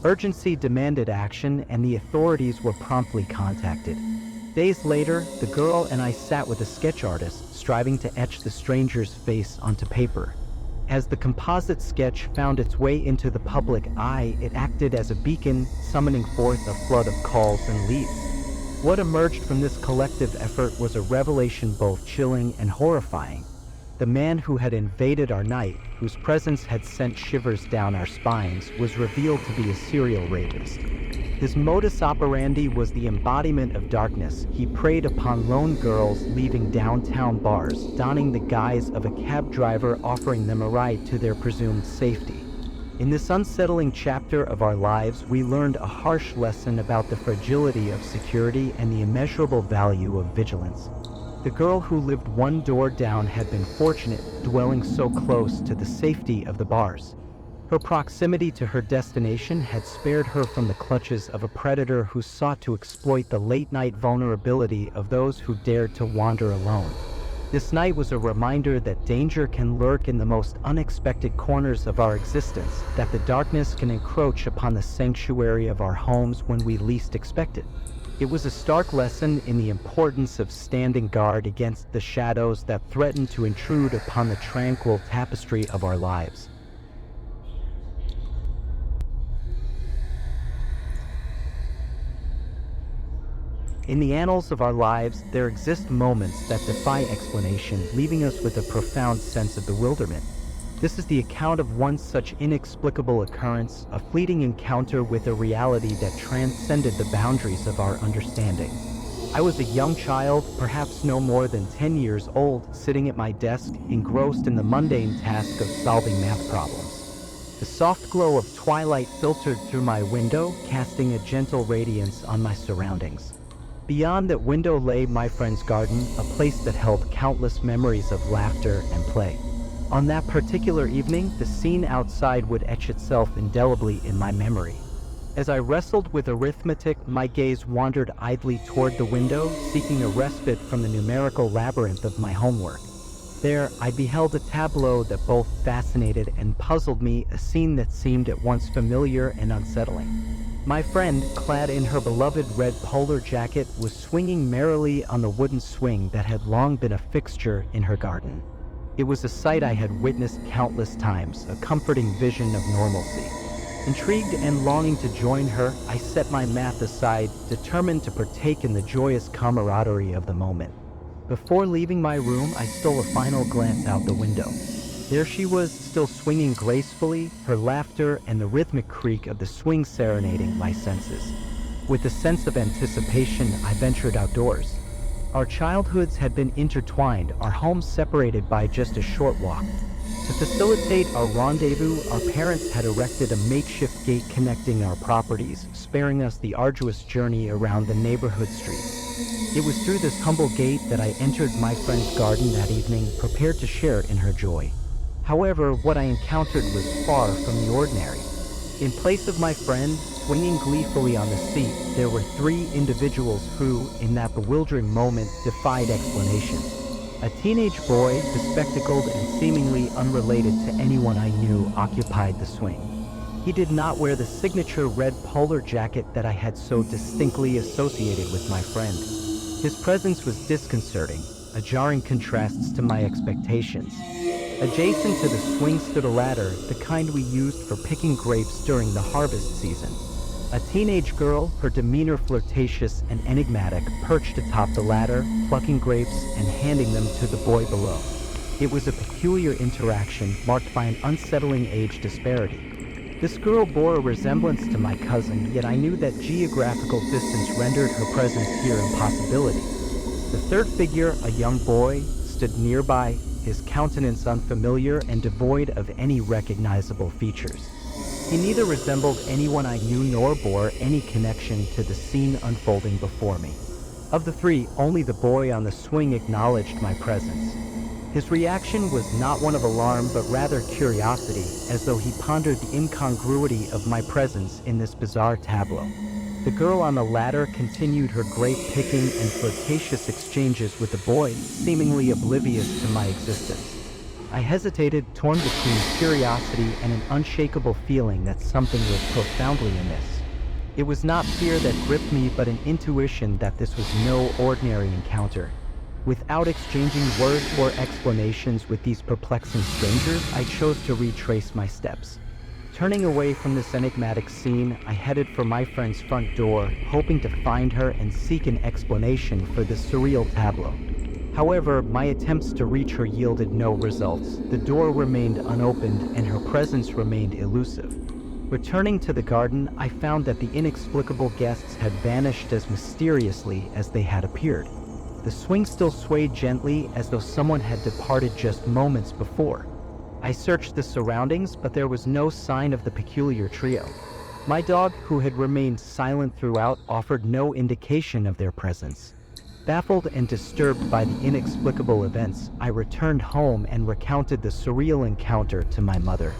Speaker 1: Urgency demanded action, and the authorities were promptly contacted. Days later, the girl and I sat with a sketch artist, striving to etch the stranger's face onto paper. As the composite sketch found its way into the public eye, it acted as a beacon, summoning forth a flood of calls and leads. What emerged from this collective effort was a revelation both chilling and horrifying. The man who had invaded our night, whose presence had sent shivers down our spines, was revealed to be a serial rapist. His modus operandi was the embodiment of darkness. He preyed upon lone girls leaving downtown bars, donning the guise of a cab driver offering them a ride to their presumed safety. In this unsettling chapter of our lives, we learned a harsh lesson about the fragility of security and the immeasurable value of vigilance. The girl who lived one door down had been fortunate, dwelling so close to the safety of the bars. Her proximity to her destination had spared her from the clutches of a predator who sought to exploit the late-night vulnerability of those who dared to wander alone. This night was a reminder that danger can lurk in the most unexpected corners of our existence, that the darkness can encroach upon the sanctuary of our homes when we least expect it. It was a stark lesson in the importance of standing guard against the shadows that threaten to intrude upon the tranquil tapestry of our lives. In the annals of our lives, there exist moments that defy explanation, leaving us with a profound sense of bewilderment. This is the account of one such inexplicable occurrence, a fleeting encounter with a reality that transcended the boundaries of our understanding. I was a young child, perhaps no more than 10 years old, sitting at my desk, engrossed in the mundane task of solving math problems. The soft glow of twilight filtered through my window, casting a gentle radiance on my surroundings. Beyond that window lay my friend's garden, a place that held countless memories of laughter and play. On that particular evening, the scene outside would etch itself indelibly in my memory. As I wrestled with arithmetic, my gaze wandered idly toward the window, seeking a respite from the numerical labyrinth of my homework. There, I beheld a tableau that both fascinated and puzzled me, a scene that seemed at once familiar and unsettling. My friend, clad in her beloved red polar jacket, was swinging merrily on the wooden swing that had long been a fixture in her garden. It was a sight I had witnessed countless times, a comforting vision of normalcy. Intrigued and longing to join her, I set my math aside, determined to partake in the joyous camaraderie of the moment. Before leaving my room, I stole a final glance out the window. There she was, still swinging gracefully, her laughter and the rhythmic creak of the swing serenading my senses. With a sense of anticipation, I ventured outdoors. Our childhoods had been intertwined, our homes separated by just a short walk. To facilitate our rendezvous, our parents had erected a makeshift gate connecting our properties, sparing us the arduous journey around the neighborhood streets. It was through this humble gate that I entered my friend's garden that evening, prepared to share in her joy. However, what I encountered was far from the ordinary. In place of my friend, swinging gleefully on the seat, there were three individuals who, in that bewildering moment, defied explanation. A teenage boy, bespectacled and seemingly unrelated to anyone I knew, occupied the swing. He did not wear the signature red polo jacket that I had so distinctly associated with my friend. His presence was disconcerting, a jarring contrast to my expectations. Adjacent to the swing stood a ladder, the kind we used for picking grapes during the harvest season. A teenage girl, her demeanor flirtatious and enigmatic, perched atop the ladder, plucking grapes and handing them to the boy below. It was a peculiar interaction marked by an unsettling age disparity. This girl bore a resemblance to my cousin, yet I knew that geographical distance rendered her presence here impossibility. The third figure, a young boy, stood nearby, his countenance unfamiliar and devoid of any recognizable features. He neither resembled anyone I knew nor bore any connection to the scene unfolding before me. Of the three, only the boy on the swing acknowledged my presence. His reaction was not one of alarm, but rather curiosity, as though he pondered the incongruity of my presence in this bizarre tableau. The girl on the ladder continued her grape-picking and flirtatious exchanges with the boy, seemingly oblivious to my existence. I hesitated, torn between curiosity and an unshakable feeling that something was profoundly amiss. It was not fear that gripped me, but an intuition that this was no ordinary encounter. Without exchanging words or explanations with these perplexing strangers, I chose to retrace my steps. Turning away from this enigmatic scene, I headed for my friend's front door, hoping to find her and seek an explanation for this surreal tableau. However, my attempts to reach her yielded no results. The door remained unopened and her presence remained elusive. Returning to the garden, I found that the inexplicable guests had vanished as mysteriously as they had appeared. The swing still swayed gently, as though someone had departed just moments before. I searched the surroundings, but there was no sign of the peculiar trio. My dog, who had remained silent throughout, offered no indication of their presence. Baffled and disturbed by the inexplicable events, I returned home and recounted the surreal encounter to my mother.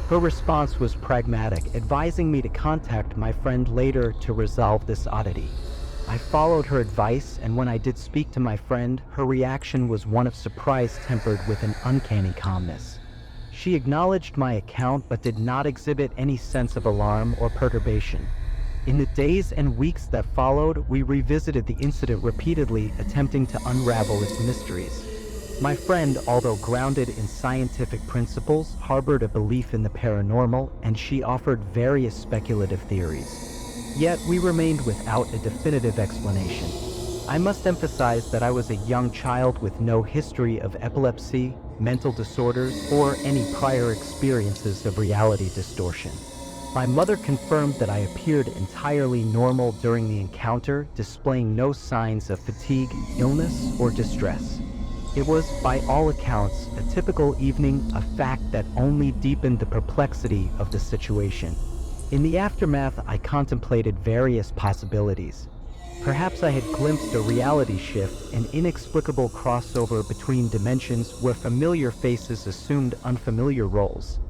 Speaker 1: Her response was pragmatic, advising me to contact my friend later to resolve this oddity. I followed her advice, and when I did speak to my friend, her reaction was one of surprise tempered with an uncanny calmness. She acknowledged my account but did not exhibit any sense of alarm or perturbation. In the days and weeks that followed, we revisited the incident repeatedly, attempting to unravel its mysteries. My friend, although grounded in scientific principles, harbored a belief in the paranormal, and she offered various speculative theories. Yet we remained without a definitive explanation. I must emphasize that I was a young child with no history of epilepsy, mental disorders, or any prior experiences of reality distortion. My mother confirmed that I appeared entirely normal during the encounter, displaying no signs of fatigue, illness, or distress. It was, by all accounts, a typical evening, a fact that only deepened the perplexity of the situation. In the aftermath, I contemplated various possibilities. Perhaps I had glimpsed a reality shift, an inexplicable crossover between dimensions where familiar faces assumed unfamiliar roles.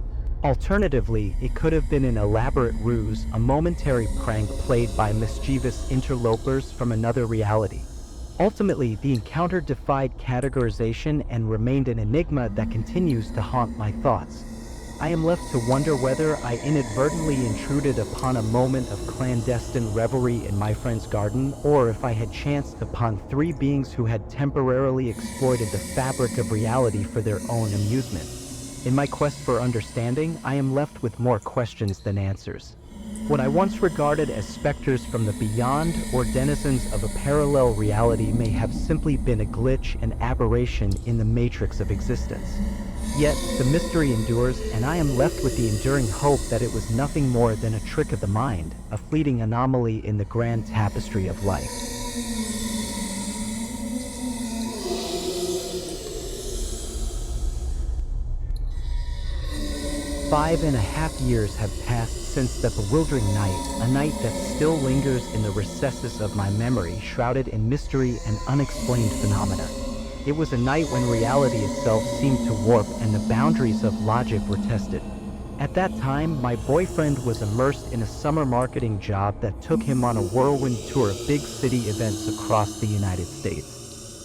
Speaker 1: Alternatively, it could have been an elaborate ruse, a momentary prank played by mischievous interlopers from another reality. Ultimately, the encounter defied categorization and remained an enigma that continues to haunt my thoughts. I am left to wonder whether I inadvertently intruded upon a moment of clandestine revelry in my friend's garden, or if I had chanced upon three beings who had temporarily exploited the fabric of reality for their own amusement. In my quest for understanding, I am left with more questions than answers. What I once regarded as specters from the beyond or denizens of a parallel reality may have simply been a glitch, an aberration in the matrix of existence. Yet, the mystery endures, and I am left with the enduring hope that it was nothing more than a trick of the mind, a fleeting anomaly in the grand tapestry of life. 5.5 years have passed since that bewildering night, a night that still lingers in the recesses of my memory, shrouded in mystery and unexplained phenomena. It was a night when reality itself seemed to warp and the boundaries of logic were tested. At that time, my boyfriend was immersed in a summer marketing job that took him on a whirlwind tour of big city events across the United States.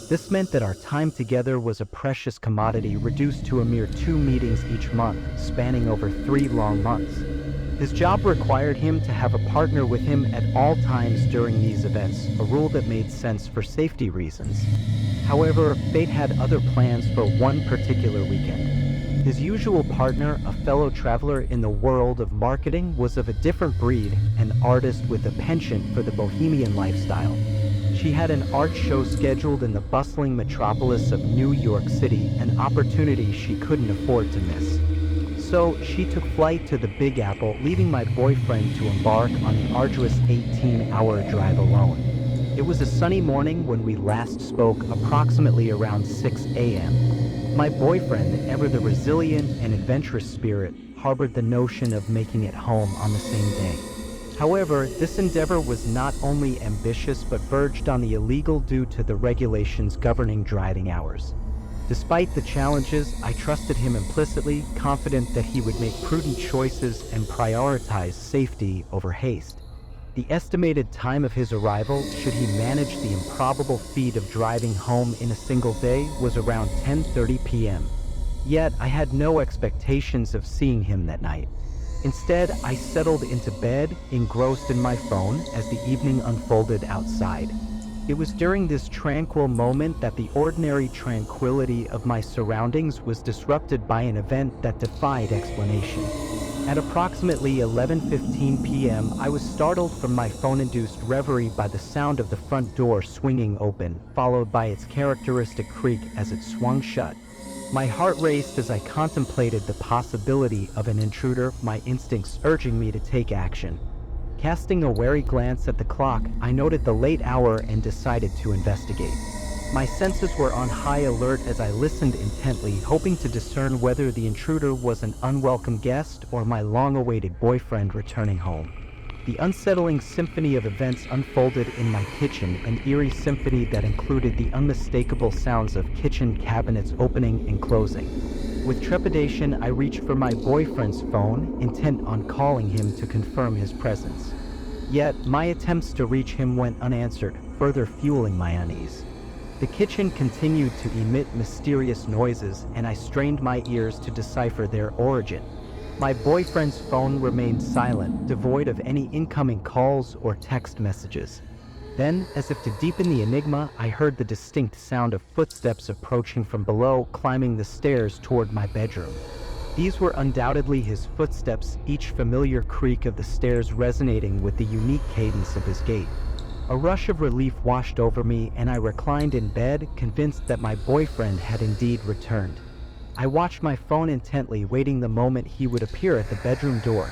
Speaker 1: This meant that our time together was a precious commodity reduced to a mere 2 meetings each month, spanning over 3 long months. His job required him to have a partner with him at all times during these events, a rule that made sense for safety reasons. However, fate had other plans for one particular weekend. His usual partner, a fellow traveler in the world of marketing, was of a different breed, an artist with a penchant for the bohemian lifestyle. She had an art show scheduled in the bustling metropolis of New York City, an opportunity she couldn't afford to miss. So she took flight to the Big Apple, leaving my boyfriend to embark on the arduous 18-hour drive alone. It was a sunny morning when we last spoke, approximately around 6 a.m. My boyfriend, ever the resilient and adventurous spirit, harbored the notion of making it home on the same day. However, this endeavor was not only ambitious but verged on the illegal due to the regulations governing driving hours. Despite the challenges, I trusted him implicitly, confident that he would make prudent choices and prioritize safety over haste. The estimated time of his arrival, should he manage the improbable feat of driving home in a single day, was around 10:30 p.m. Yet, I had no expectations of seeing him that night. Instead, I settled into bed, engrossed in my phone, as the evening unfolded outside. It was during this tranquil moment that the ordinary tranquility of my surroundings was disrupted by an event that defied explanation. At approximately 11:15 p.m., I was startled from my phone-induced reverie by the sound of the front door swinging open, followed by its characteristic creak as it swung shut. My heart raced as I contemplated the possibility of an intruder, my instincts urging me to take action. Casting a wary glance at the clock, I noted the late hour and decided to investigate. My senses were on high alert as I listened intently, hoping to discern whether the intruder was an unwelcome guest or my long-awaited boyfriend returning home. The unsettling symphony of events unfolded in my kitchen, an eerie symphony that included the unmistakable sounds of kitchen cabinets opening and closing. With trepidation, I reached for my boyfriend's phone, intent on calling him to confirm his presence. Yet, my attempts to reach him went unanswered, further fueling my unease. The kitchen continued to emit mysterious noises, and I strained my ears to decipher their origin. My boyfriend's phone remained silent, devoid of any incoming calls or text messages. Then, as if to deepen the enigma, I heard the distinct sound of footsteps approaching from below, climbing the stairs toward my bedroom. These were undoubtedly his footsteps, each familiar creak of the stairs resonating with the unique cadence of his gait. A rush of relief washed over me, and I reclined in bed, convinced that my boyfriend had indeed returned. I watched my phone intently, waiting the moment he would appear at the bedroom door.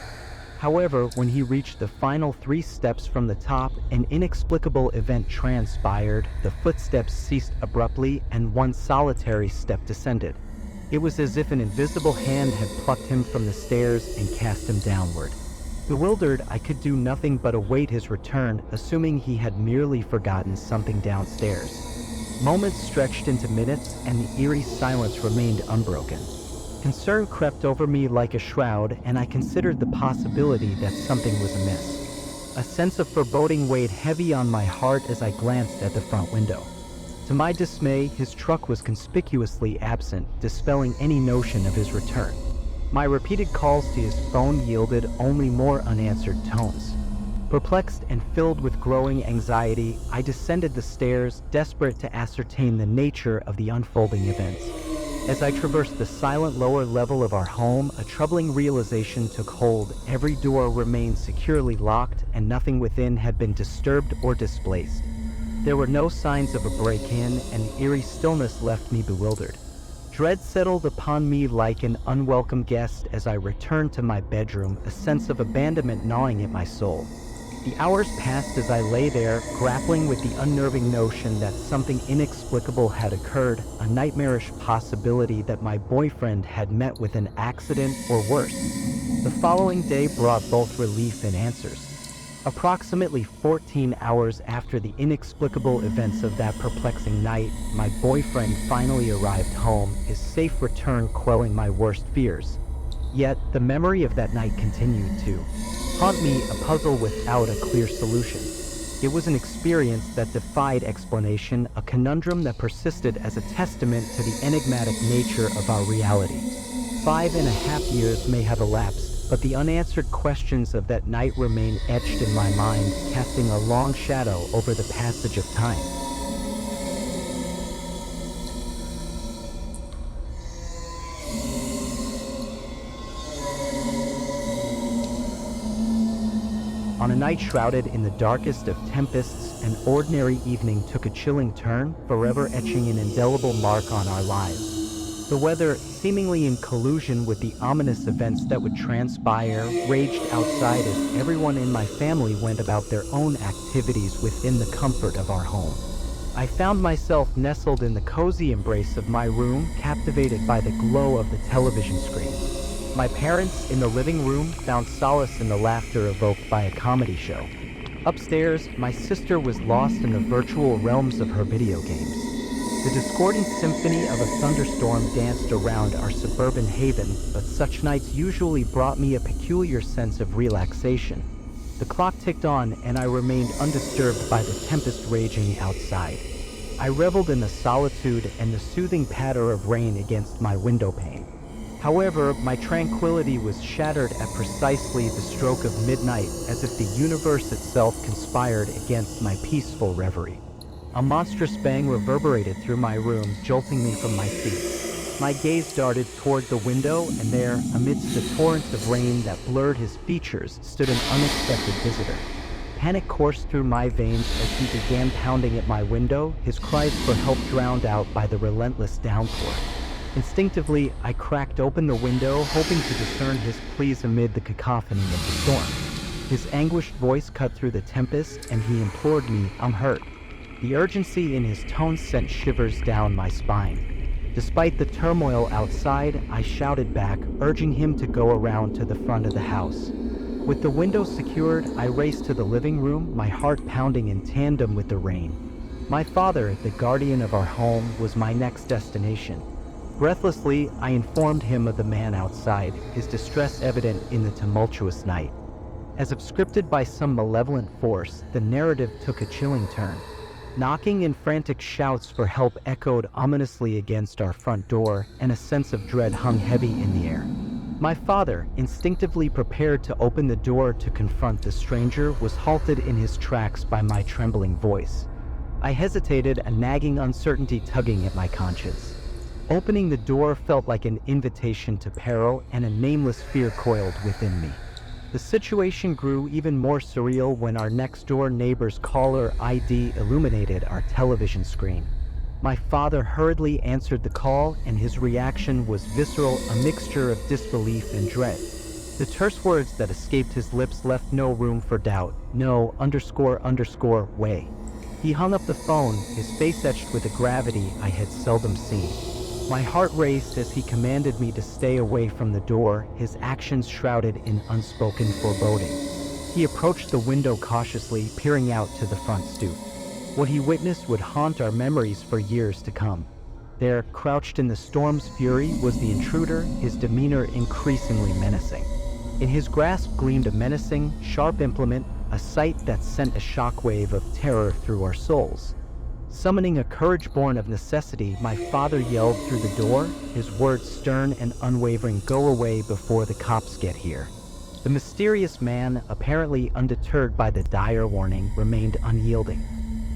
Speaker 1: However, when he reached the final 3 steps from the top, an inexplicable event transpired. The footsteps ceased abruptly, and one solitary step descended. It was as if an invisible hand had plucked him from the stairs and cast him downward. Bewildered, I could do nothing but await his return, assuming he had merely forgotten something downstairs. Moments stretched into minutes, and the eerie silence remained unbroken. Concern crept over me like a shroud, and I considered the possibility that something was amiss. A sense of foreboding weighed heavy on my heart as I glanced at the front window. To my dismay, his truck was conspicuously absent, dispelling any notion of his return. My repeated calls to his phone yielded only more unanswered tones. Perplexed and filled with growing anxiety, I descended the stairs, desperate to ascertain the nature of the unfolding events. As I traversed the silent lower level of our home, a troubling realization took hold. Every door remained securely locked, and nothing within had been disturbed or displaced. There were no signs of a break-in, and the eerie stillness left me bewildered. Dread settled upon me like an unwelcome guest as I returned to my bedroom, a sense of abandonment gnawing at my soul. The hours passed as I lay there, grappling with the unnerving notion that something inexplicable had occurred, a nightmarish possibility that my boyfriend had met with an accident or worse. The following day brought both relief and answers. Approximately 14 hours after the inexplicable events of that perplexing night, my boyfriend finally arrived home, his safe return quelling my worst fears. Yet, the memory of that night continued to haunt me, a puzzle without a clear solution. It was an experience that defied explanation, a conundrum that persisted as a testament to the enigmatic nature of our reality. 5.5 years may have elapsed, but the unanswered questions of that night remain etched in my mind, casting a long shadow over the passage of time. On a night shrouded in the darkest of tempests, an ordinary evening took a chilling turn, forever etching an indelible mark on our lives. The weather, seemingly in collusion with the ominous events that would transpire, raged outside as everyone in my family went about their own activities within the comfort of our home. I found myself nestled in the cozy embrace of my room, captivated by the glow of the television screen. My parents, in the living room, found solace in the laughter evoked by a comedy show. Upstairs, my sister was lost in the virtual realms of her video games. The discordant symphony of a thunderstorm danced around our suburban haven, but such nights usually brought me a peculiar sense of relaxation. The clock ticked on, and I remained undisturbed by the tempest raging outside. I reveled in the solitude and the soothing patter of rain against my window pane. However, my tranquility was shattered at precisely the stroke of midnight, as if the universe itself conspired against my peaceful reverie. A monstrous bang reverberated through my room, jolting me from my seat. My gaze darted toward the window, and there, amidst the torrents of rain that blurred his features, stood an unexpected visitor. Panic coursed through my veins as he began pounding at my window, his cries for help drowned out by the relentless downpour. Instinctively, I cracked open the window, hoping to discern his pleas amid the cacophony of the storm. His anguished voice cut through the tempest, and he implored me, "I'm hurt." The urgency in his tone sent shivers down my spine. Despite the turmoil outside, I shouted back, urging him to go around to the front of the house. With the window secured, I raced to the living room, my heart pounding in tandem with the rain. My father, the guardian of our home, was my next destination. Breathlessly, I informed him of the man outside, his distress evident in the tumultuous night. As if scripted by some malevolent force, the narrative took a chilling turn. Knocking and frantic shouts for help echoed ominously against our front door, and a sense of dread hung heavy in the air. My father, instinctively prepared to open the door to confront the stranger, was halted in his tracks by my trembling voice. I hesitated, a nagging uncertainty tugging at my conscience. Opening the door felt like an invitation to peril, and a nameless fear coiled within me. The situation grew even more surreal when our next-door neighbor's caller ID illuminated our television screen. My father hurriedly answered the call, and his reaction was visceral, a mixture of disbelief and dread. The terse words that escaped his lips left no room for doubt. "No, _ way." He hung up the phone, his face etched with a gravity I had seldom seen. My heart raced as he commanded me to stay away from the door, his actions shrouded in unspoken foreboding. He approached the window cautiously, peering out to the front stoop. What he witnessed would haunt our memories for years to come. There, crouched in the storm's fury, was the intruder, his demeanor increasingly menacing. In his grasp gleamed a menacing, sharp implement, a sight that sent a shockwave of terror through our souls. Summoning a courage born of necessity, my father yelled through the door, his words stern and unwavering, "Go away before the cops get here." The mysterious man, apparently undeterred by the dire warning, remained unyielding.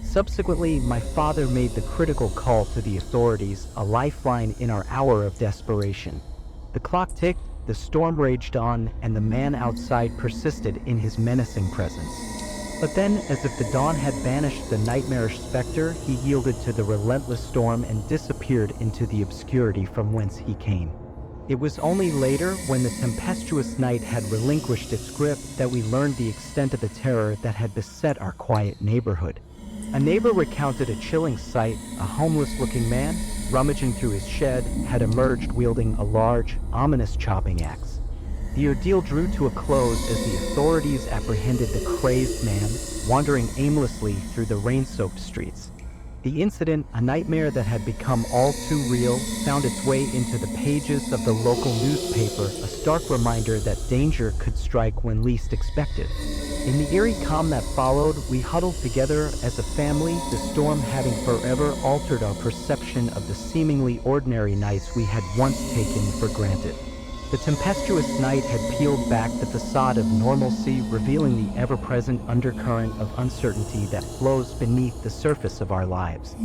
Speaker 1: Subsequently, my father made the critical call to the authorities, a lifeline in our hour of desperation. The clock ticked, the storm raged on, and the man outside persisted in his menacing presence. But then, as if the dawn had banished the nightmarish specter, he yielded to the relentless storm and disappeared into the obscurity from whence he came. It was only later, when the tempestuous night had relinquished its grip, that we learned the extent of the terror that had beset our quiet neighborhood. A neighbor recounted a chilling sight. A homeless-looking man, rummaging through his shed, had emerged wielding a large, ominous chopping axe. The ordeal drew to a close as the authorities apprehended the crazed man, wandering aimlessly through the rain-soaked streets. The incident, a nightmare that had become all too real, found its way into the pages of the local newspaper, a stark reminder that danger could strike when least expected. In the eerie calm that followed, we huddled together as a family, the storm having forever altered our perception of the seemingly ordinary nights we had once taken for granted. The tempestuous night had peeled back the facade of normalcy, revealing the ever-present undercurrent of uncertainty that flows beneath the surface of our lives.